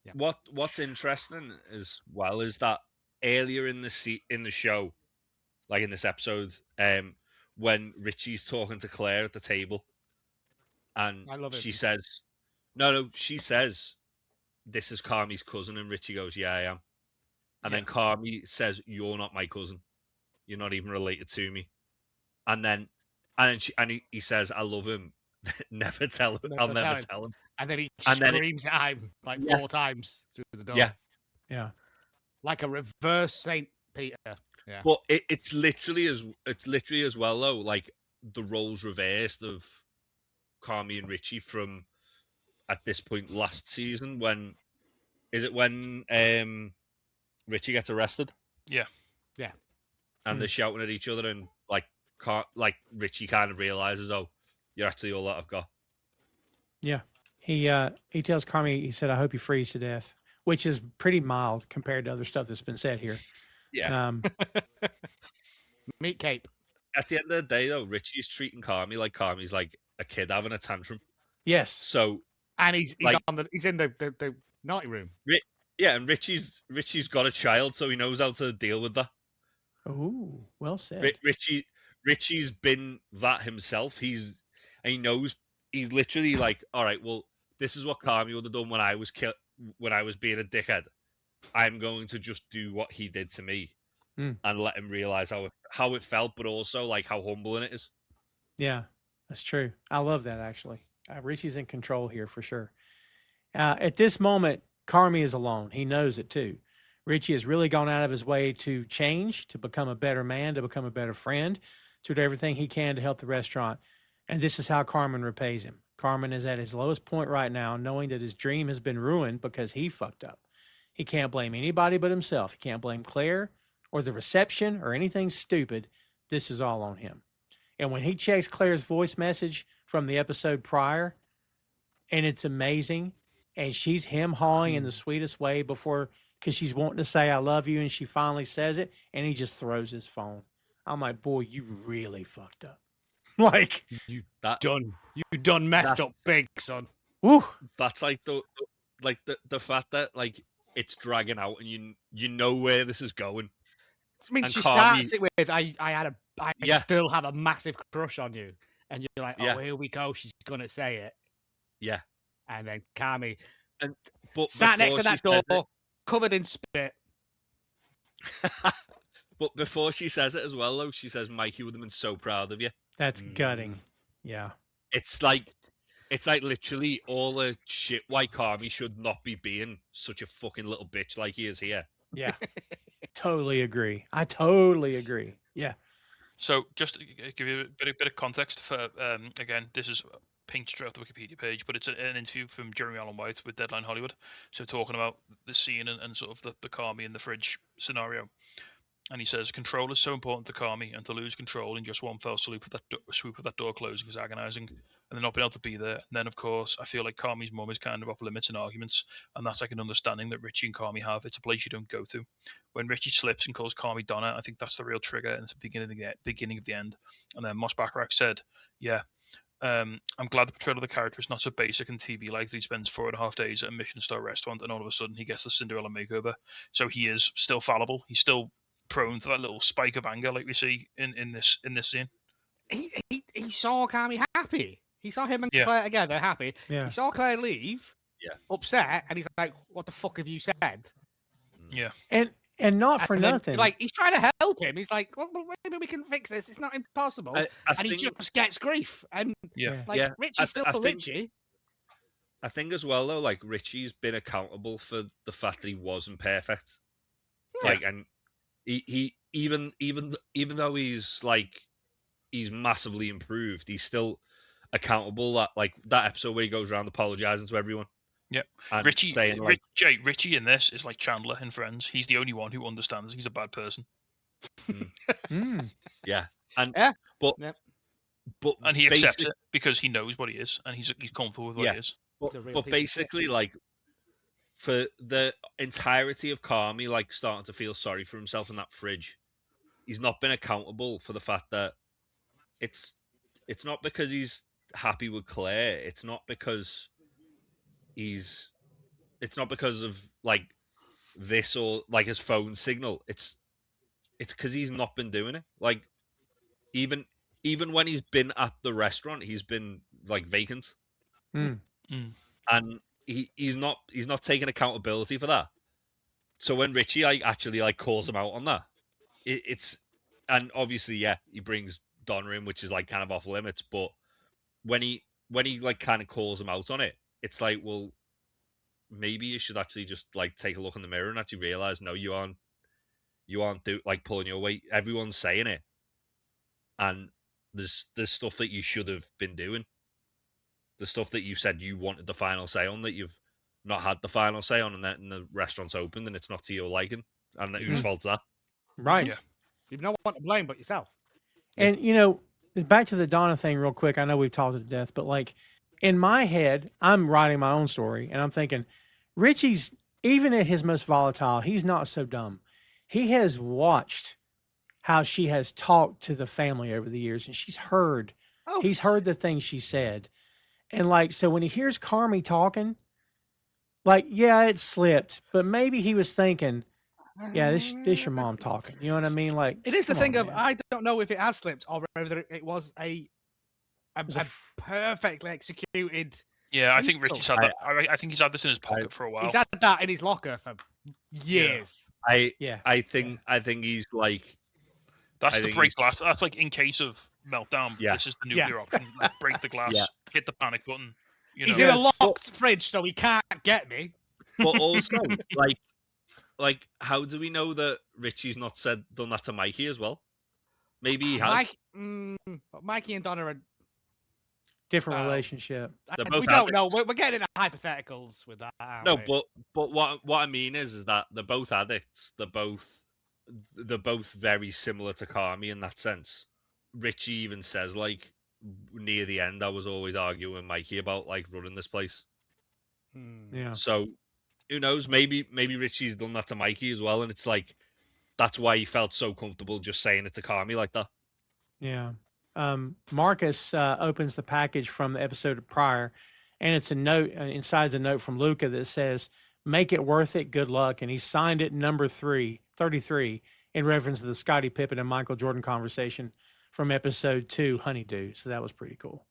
Yeah. What's interesting as well is that earlier in the show, like in this episode, when Richie's talking to Claire at the table, and she says, "No," she says, "This is Carmy's cousin," and Richie goes, "Yeah, I am." And then Carmy says, "You're not my cousin. You're not even related to me." And then he says, "I love him. Never tell him. I'll never tell him." And then he screams at him like 4 times through the door. Yeah. Like a reverse Saint Peter. Yeah. But it's literally as well though, like the roles reversed of Carmy and Richie from at this point last season when Richie gets arrested? Yeah. And they're shouting at each other and like Richie kind of realizes, oh, you're actually all that I've got. Yeah. He tells Carmy, he said, "I hope you freeze to death," which is pretty mild compared to other stuff that's been said here. Yeah. Meat cape. At the end of the day, though, Richie's treating Carmy like Carmy's like a kid having a tantrum. Yes. So. And he's in the naughty room. Yeah, and Richie's got a child, so he knows how to deal with that. Oh, well said. Richie's been that himself. He knows. He's literally like, all right, well, this is what Carmy would have done when I was being a dickhead. I'm going to just do what he did to me. Mm. and let him realize how it felt, but also like how humbling it is. Yeah, that's true. I love that actually. Richie's in control here for sure. At this moment, Carmy is alone. He knows it too. Richie has really gone out of his way to change, to become a better man, to become a better friend, to do everything he can to help the restaurant. And this is how Carmen repays him. Carmen is at his lowest point right now, knowing that his dream has been ruined because he fucked up. He can't blame anybody but himself. He can't blame Claire or the reception or anything stupid. This is all on him. And when he checks Claire's voice message from the episode prior, and it's amazing, and she's hawing in the sweetest way before, because she's wanting to say, I love you, and she finally says it, and he just throws his phone. I'm like, boy, you really fucked up. Like, you done messed up big, son. Woo. That's like the fact that like it's dragging out, and you know where this is going. I mean, and she Carmy, starts it with, I still have a massive crush on you. And you're like, oh, here we go. She's going to say it. Yeah. And then Carmy but sat next to that door, it, covered in spit. But before she says it as well, though, she says, Mikey would have been so proud of you. That's gutting. Yeah. It's like literally all the shit why Carmy should not be being such a fucking little bitch like he is here. Yeah. Totally agree. I totally agree. Yeah. So just to give you a bit of context for, again, this is pinged straight off the Wikipedia page, but it's an interview from Jeremy Allen White with Deadline Hollywood. So talking about the scene and sort of the Carmy in the fridge scenario. And he says, control is so important to Carmy, and to lose control in just one fell swoop of that door closing is agonizing, and then not being able to be there. And then, of course, I feel like Carmy's mum is kind of off limits in arguments, and that's like an understanding that Richie and Carmy have. It's a place you don't go to. When Richie slips and calls Carmy Donna, I think that's the real trigger, and it's the beginning of the end. And then Moss Bacharach said, I'm glad the portrayal of the character is not so basic and TV-like that he spends 4.5 days at a Michelin-star restaurant and all of a sudden he gets the Cinderella makeover. So he is still fallible. He's still prone to that little spike of anger like we see in this scene. He saw Carmy happy. He saw him and Claire together happy. Yeah. He saw Claire leave, upset, and he's like, "What the fuck have you said?" Yeah. And not for nothing. Like he's trying to help him. He's like, "Well, maybe we can fix this. It's not impossible." And he just gets grief. And Richie's still Richie. I think as well though, like Richie's been accountable for the fact that he wasn't perfect. Yeah. Like, and he even though he's massively improved, he's still accountable. That like that episode where he goes around apologizing to everyone. Yep. And Richie, saying, like, Richie in this is like Chandler in Friends. He's the only one who understands he's a bad person. Yeah. And but and he accepts it because he knows what he is and he's comfortable with what he is. But basically, like, for the entirety of Carmy, like, starting to feel sorry for himself in that fridge, he's not been accountable for the fact that it's not because he's happy with Claire. It's not because of like this or like his phone signal. It's because he's not been doing it. Like even when he's been at the restaurant, he's been like vacant. And he's not taking accountability for that. So when Richie actually calls him out on that, it's and obviously he brings Donna in, which is like kind of off limits. But when he like kind of calls him out on it, it's like, well, maybe you should actually just like take a look in the mirror and actually realize, no, you aren't pulling your weight. Everyone's saying it, and there's stuff that you should have been doing. The stuff that you said you wanted the final say on that you've not had the final say on, and the restaurant's opened and it's not to your liking, and whose fault's that? Right. Yeah. You've no one to blame but yourself. And back to the Donna thing real quick. I know we've talked to death, but like in my head, I'm writing my own story and I'm thinking, Richie's, even at his most volatile, he's not so dumb. He has watched how she has talked to the family over the years, and he's heard the things she said. And like, so when he hears Carmy talking, like, yeah, it slipped, but maybe he was thinking, yeah, this your mom talking. You know what I mean? Like, it is the thing of, I don't know if it has slipped or whether it was a perfectly executed. Yeah, I think Richie's had that. I think he's had this in his pocket for a while. He's had that in his locker for Years. I think he's like. That's the break glass. That's like in case of meltdown. Yeah. This is the nuclear option. Like, break the glass, hit the panic button. He's in a locked fridge, so he can't get me. But also, like, how do we know that Richie's not done that to Mikey as well? Maybe he has. Mikey and Donna are different relationship. We don't know. We're getting into hypotheticals with that. No, but what I mean is that they're both addicts. They're both very similar to Carmy in that sense. Richie even says, like, near the end, I was always arguing with Mikey about like running this place. Yeah. So who knows? Maybe Richie's done that to Mikey as well, and it's like that's why he felt so comfortable just saying it to Carmy like that. Yeah. Marcus opens the package from the episode prior, and it's a note inside the note from Luca that says, "Make it worth it. Good luck." And he signed it number 33 in reference to the Scottie Pippen and Michael Jordan conversation from episode 2, Honeydew. So that was pretty cool.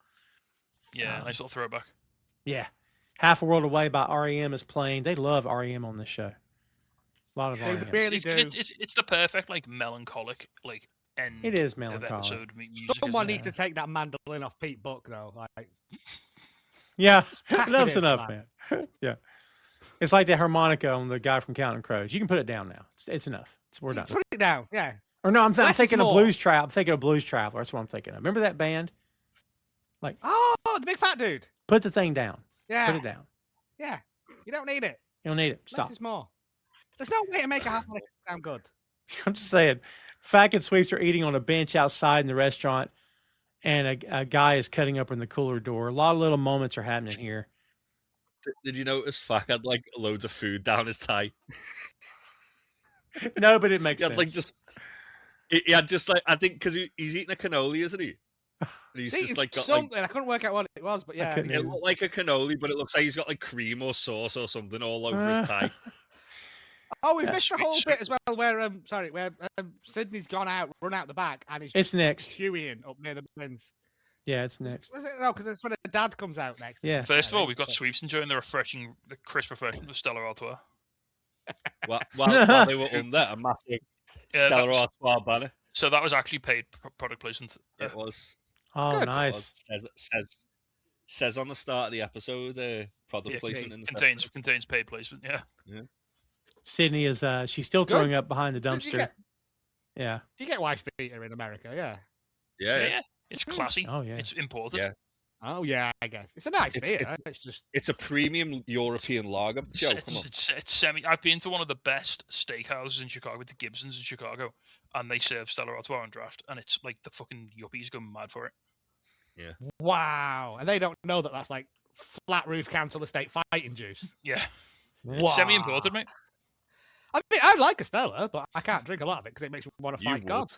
Yeah, nice little throwback. Yeah. Half a World Away by REM is playing. They love REM on this show. A lot of REM. They really do. It's the perfect like melancholic like end. It is of melancholic. episode music, Someone isn't needs to take that mandolin off Pete Buck though. Like, yeah, pack it enough's in, enough, man. Yeah. It's like the harmonica on the guy from Counting Crows. You can put it down now. It's enough. We're done. Put it down. Yeah. Or no, I'm Less is thinking of more. Blues Traveler. I'm thinking of Blues Traveler. That's what I'm thinking of. Remember that band? Like, Oh, the big fat dude. put the thing down. Yeah. Put it down. Yeah. You don't need it. You don't need it. Stop. Less is more. There's no way to make a harmonica sound good. I'm just saying. Fat and Sweeps are eating on a bench outside in the restaurant, and a guy is cutting open the cooler door. A lot of little moments are happening here. Did you notice Fak had like loads of food down his tie? No, but it makes He sense. had like he had just like I think because he's eating a cannoli, isn't he? And he's See, just it's like got something. I couldn't work out what it was, but yeah. couldn't it looked like a cannoli, but it looks like he's got like cream or sauce or something all over his tie. Oh, we've missed the sweet, whole sweet. bit as well where Sydney's gone out, run out the back, and he's It's next. queuing up near the bins. Yeah, it's next. Was it? No, because that's when the dad comes out next. Yeah. First of all, we've got Sweeps enjoying the crisp refreshment of Stella Artois. While they were under a massive Yeah, Stella that was- Artois banner. So that was actually paid product placement. It was. Oh, Good. nice. Says on the start of the episode, product Yeah, placement in the contains paid placement. Yeah. Sydney is she's still Good. throwing up behind the Did you dumpster. get- Yeah. Do you get wife beater in America? Yeah. Yeah. It's classy. Oh yeah. It's imported. Yeah. Oh yeah, I guess it's a nice It's- beer. it's- It's just It's a premium European lager. Joe, come on. It's semi. I've been to one of the best steakhouses in Chicago, with the Gibsons in Chicago, and they serve Stella Artois on draft, and it's like the fucking yuppies go mad for it. wow, and they don't know that that's like flat roof council estate fighting juice. Yeah, Wow. it's semi-imported, mate. I mean, I like a Stella, but I can't drink a lot of it because it makes me want to You fight would. God.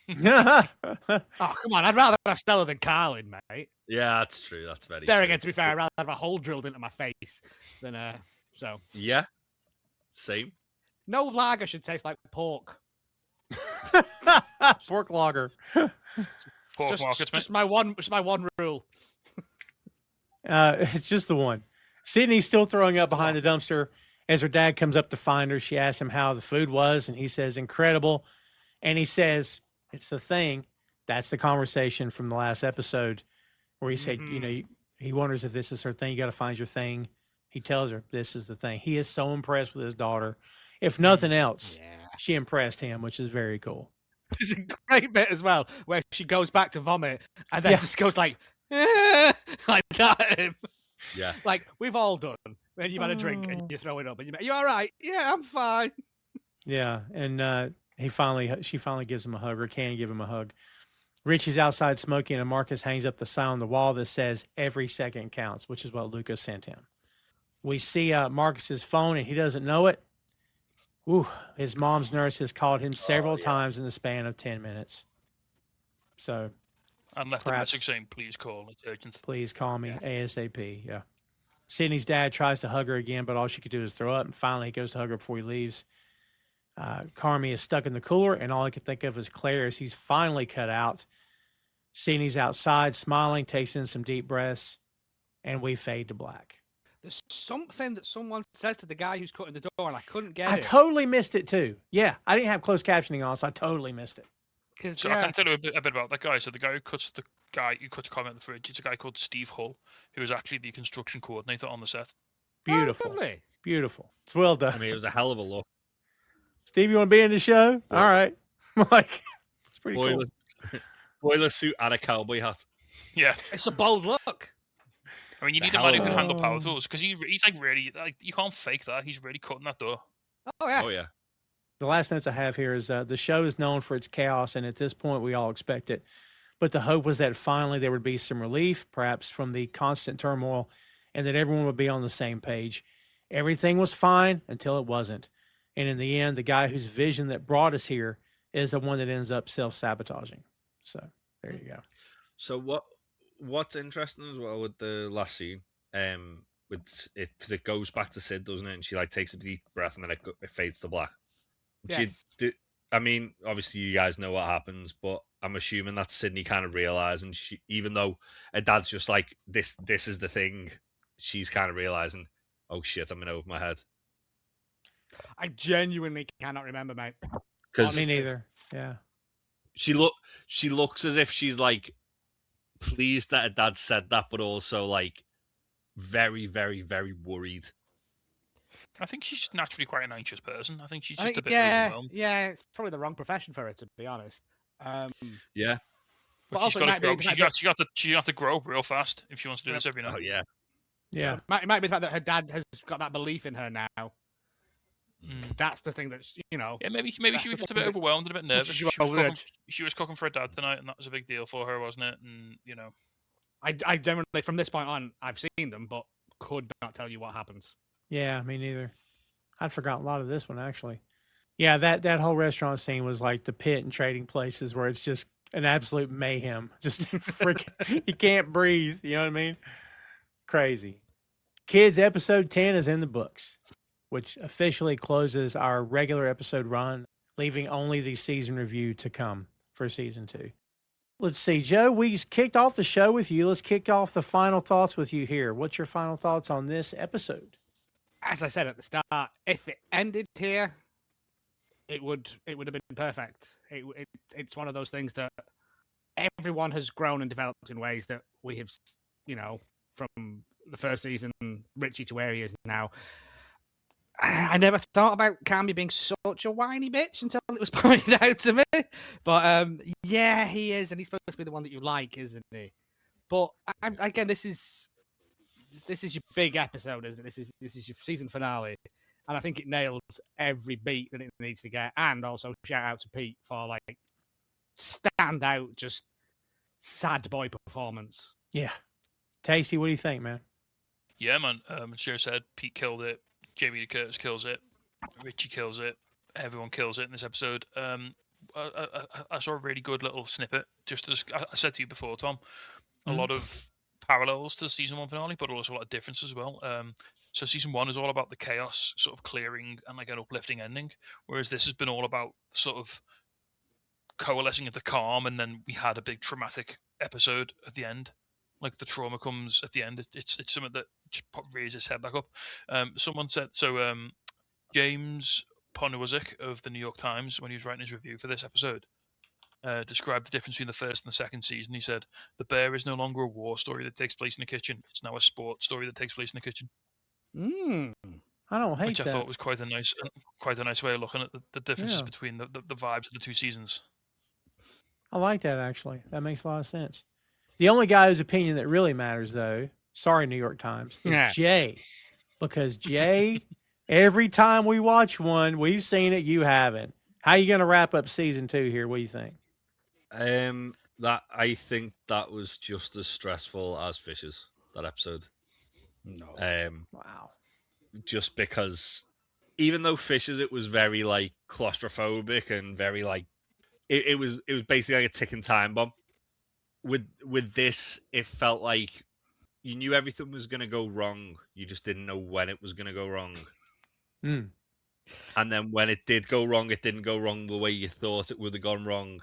Oh come on, I'd rather have Stella than Carlin, mate. Yeah, that's true. That's very There true. again, to be fair, I'd rather have a hole drilled into my face than so. Yeah. Same. No lager should taste like pork. Pork lager. Pork markets, mate. Just my one rule. It's just the one. Sydney's still throwing up behind the dumpster. As her dad comes up to find her, she asks him how the food was, and he says, incredible. And he says, it's the thing. That's the conversation from the last episode where he said, you know, he wonders if this is her thing. You got to find your thing. He tells her this is the thing. He is so impressed with his daughter. If nothing else, she impressed him, which is very cool. It's a great bit as well, where she goes back to vomit and then just goes like that at him. Yeah. Like we've all done when you've had a drink and you throw it up and you all right? Yeah, I'm fine. Yeah, and she finally gives him a hug, or can give him a hug. Richie's outside smoking, and Marcus hangs up the sign on the wall that says "Every second counts," which is what Lucas sent him. We see Marcus's phone, and he doesn't know it. Ooh, his mom's nurse has called him several times in the span of 10 minutes. So, And left perhaps- a message saying, "Please call. It's urgent." please call me ASAP. Yeah. Sydney's dad tries to hug her again, but all she could do is throw up. And finally, he goes to hug her before he leaves. Carmy is stuck in the cooler, and all I can think of is Claire as he's finally cut out. Sydney's outside, smiling, takes in some deep breaths, and we fade to black. There's something that someone says to the guy who's cutting the door, and I couldn't get I it. totally missed it too. Yeah, I didn't have closed captioning on, so I totally missed it. So I can tell you a bit about that guy. So the guy who cuts Carmy at the fridge, it's a guy called Steve Hull, who is actually the construction coordinator on the set. Beautiful, lovely. Beautiful. It's well done. I mean, it was a hell of a look. Steve, you want to be in the show? Yeah. All right. Like, it's pretty cool. Boiler suit and a cowboy hat. Yeah, It's a bold look. I mean, you need a man who can handle power tools because he's like really like you can't fake that. He's really cutting that door. Oh yeah. Oh yeah. The last notes I have here is the show is known for its chaos, and at this point, we all expect it. But the hope was that finally there would be some relief, perhaps from the constant turmoil, and that everyone would be on the same page. Everything was fine until it wasn't. And in the end, the guy whose vision that brought us here is the one that ends up self-sabotaging. So there you go. So what's interesting as well with the last scene, with it, because it goes back to Sid, doesn't it? And she like takes a deep breath and then it fades to black. Yes. I mean, obviously you guys know what happens, but I'm assuming that Sydney kind of realizing she, even though her dad's just like this is the thing, she's kind of realizing, oh shit, I'm in over my head. I genuinely cannot remember, mate. Not me neither. Yeah. She looks as if she's like pleased that her dad said that, but also like very, very, very worried. I think she's naturally quite an anxious person. I think she's just a bit overwhelmed. Yeah, it's probably the wrong profession for her, to be honest. Yeah. But she's got to grow. She got to grow real fast if she wants to do this every night. Oh yeah. Yeah. It might be the fact that her dad has got that belief in her now. That's the thing that's, Yeah, maybe she was just a bit overwhelmed and a bit nervous. She was cooking for her dad tonight, and that was a big deal for her, wasn't it? And I generally, from this point on, I've seen them, but could not tell you what happens. Yeah, me neither. I'd forgotten a lot of this one, actually. Yeah, that whole restaurant scene was like the pit and trading places where it's just an absolute mayhem. Just freaking, you can't breathe. You know what I mean? Crazy. Kids, episode 10 is in the books, which officially closes our regular episode run, leaving only the season review to come for season 2. Let's see, Joe, we kicked off the show with you. Let's kick off the final thoughts with you here. What's your final thoughts on this episode? As I said at the start, if it ended here, it would have been perfect. It's one of those things that everyone has grown and developed in ways that we have, from the first season, Richie to where he is now. I never thought about Carmy being such a whiny bitch until it was pointed out to me. But yeah, he is, and he's supposed to be the one that you like, isn't he? But again, this is your big episode, isn't it? This is your season finale, and I think it nails every beat that it needs to get. And also shout out to Pete for like standout, just sad boy performance. Yeah, Tasty, what do you think, man? Yeah, man. As said, Pete killed it. Jamie Lee Curtis kills it. Richie kills it. Everyone kills it in this episode. I saw a really good little snippet. Just as I said to you before, Tom, a lot of parallels to the season 1 finale, but also a lot of differences as well. So season 1 is all about the chaos, sort of clearing and like an uplifting ending, whereas this has been all about sort of coalescing into calm, and then we had a big traumatic episode at the end. Like the trauma comes at the end. It's something that just raises its head back up. Someone said so. James Poniewozik of the New York Times, when he was writing his review for this episode, described the difference between the first and the second season. He said, "The Bear is no longer a war story that takes place in the kitchen. It's now a sport story that takes place in the kitchen." I don't hate which that. I thought was quite a nice way of looking at the differences between the vibes of the two seasons. I like that, actually. That makes a lot of sense. The only guy whose opinion that really matters, though, sorry, New York Times, is Jay. Because Jay, every time we watch one, we've seen it, you haven't. How are you going to wrap up season 2 here? What do you think? I think that was just as stressful as Fishes, that episode. No. Wow. Just because, even though Fishes, it was very like claustrophobic and very like, it was basically like a ticking time bomb. With this, it felt like you knew everything was going to go wrong. You just didn't know when it was going to go wrong. And then when it did go wrong, it didn't go wrong the way you thought it would have gone wrong.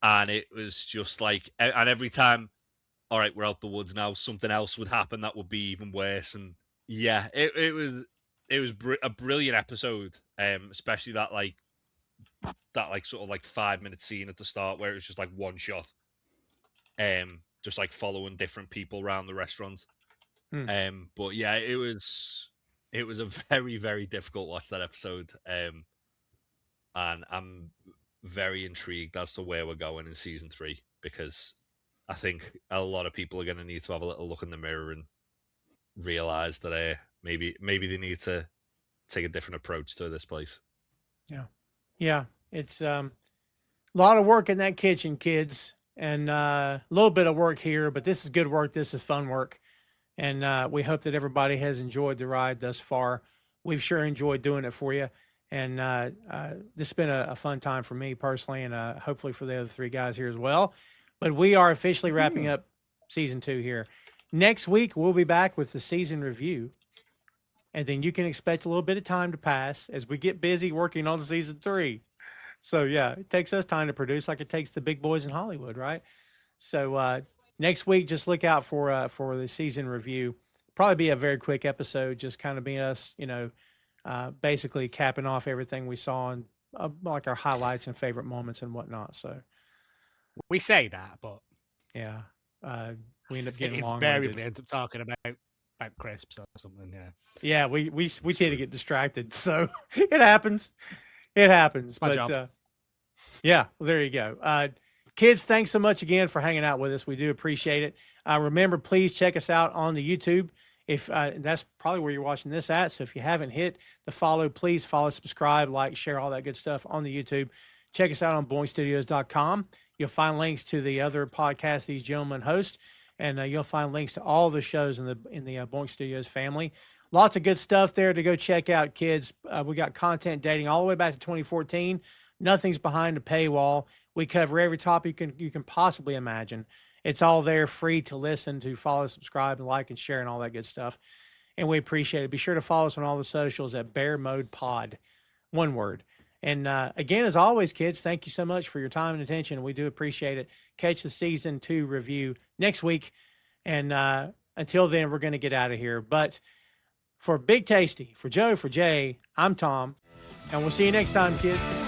And it was just like, and every time, all right, we're out the woods now, something else would happen that would be even worse. And Yeah, it was a brilliant episode, especially that sort of like 5 minute scene at the start where it was just like one shot, just like following different people around the restaurant. But yeah, it was a very, very difficult watch, that episode, and I'm very intrigued as to where we're going in season 3, because I think a lot of people are going to need to have a little look in the mirror and realize that maybe they need to take a different approach to this place. Yeah, it's a lot of work in that kitchen, kids, and a little bit of work here, but this is good work. This is fun work, and we hope that everybody has enjoyed the ride thus far. We've sure enjoyed doing it for you, and this has been a fun time for me personally, and hopefully for the other 3 guys here as well. But we are officially wrapping up season 2 here. Next week, we'll be back with the season review. And then you can expect a little bit of time to pass as we get busy working on season 3. So yeah, it takes us time to produce like it takes the big boys in Hollywood, right? So next week, just look out for the season review. Probably be a very quick episode, just kind of being us, basically capping off everything we saw and like our highlights and favorite moments and whatnot. So we say that, but yeah, we end up getting invariably ends up talking about crisps or something. Yeah, we tend to get distracted, so it happens. It happens. But yeah, well, there you go. Kids, thanks so much again for hanging out with us. We do appreciate it. Remember, please check us out on the YouTube. If that's probably where you're watching this at. So if you haven't hit the follow, please follow, subscribe, like, share, all that good stuff on the YouTube. Check us out on boingstudios.com. You'll find links to the other podcasts these gentlemen host, and you'll find links to all the shows in the Boink Studios family. Lots of good stuff there to go check out, kids. We got content dating all the way back to 2014. Nothing's behind a paywall. We cover every topic you can possibly imagine. It's all there, free to listen to, follow, subscribe, and like, and share, and all that good stuff. And we appreciate it. Be sure to follow us on all the socials at Bear Mode Pod, one word. And again, as always, kids, thank you so much for your time and attention. We do appreciate it. Catch the season 2 review next week. And until then, we're going to get out of here. But for Big Tasty, for Joe, for Jay, I'm Tom. And we'll see you next time, kids.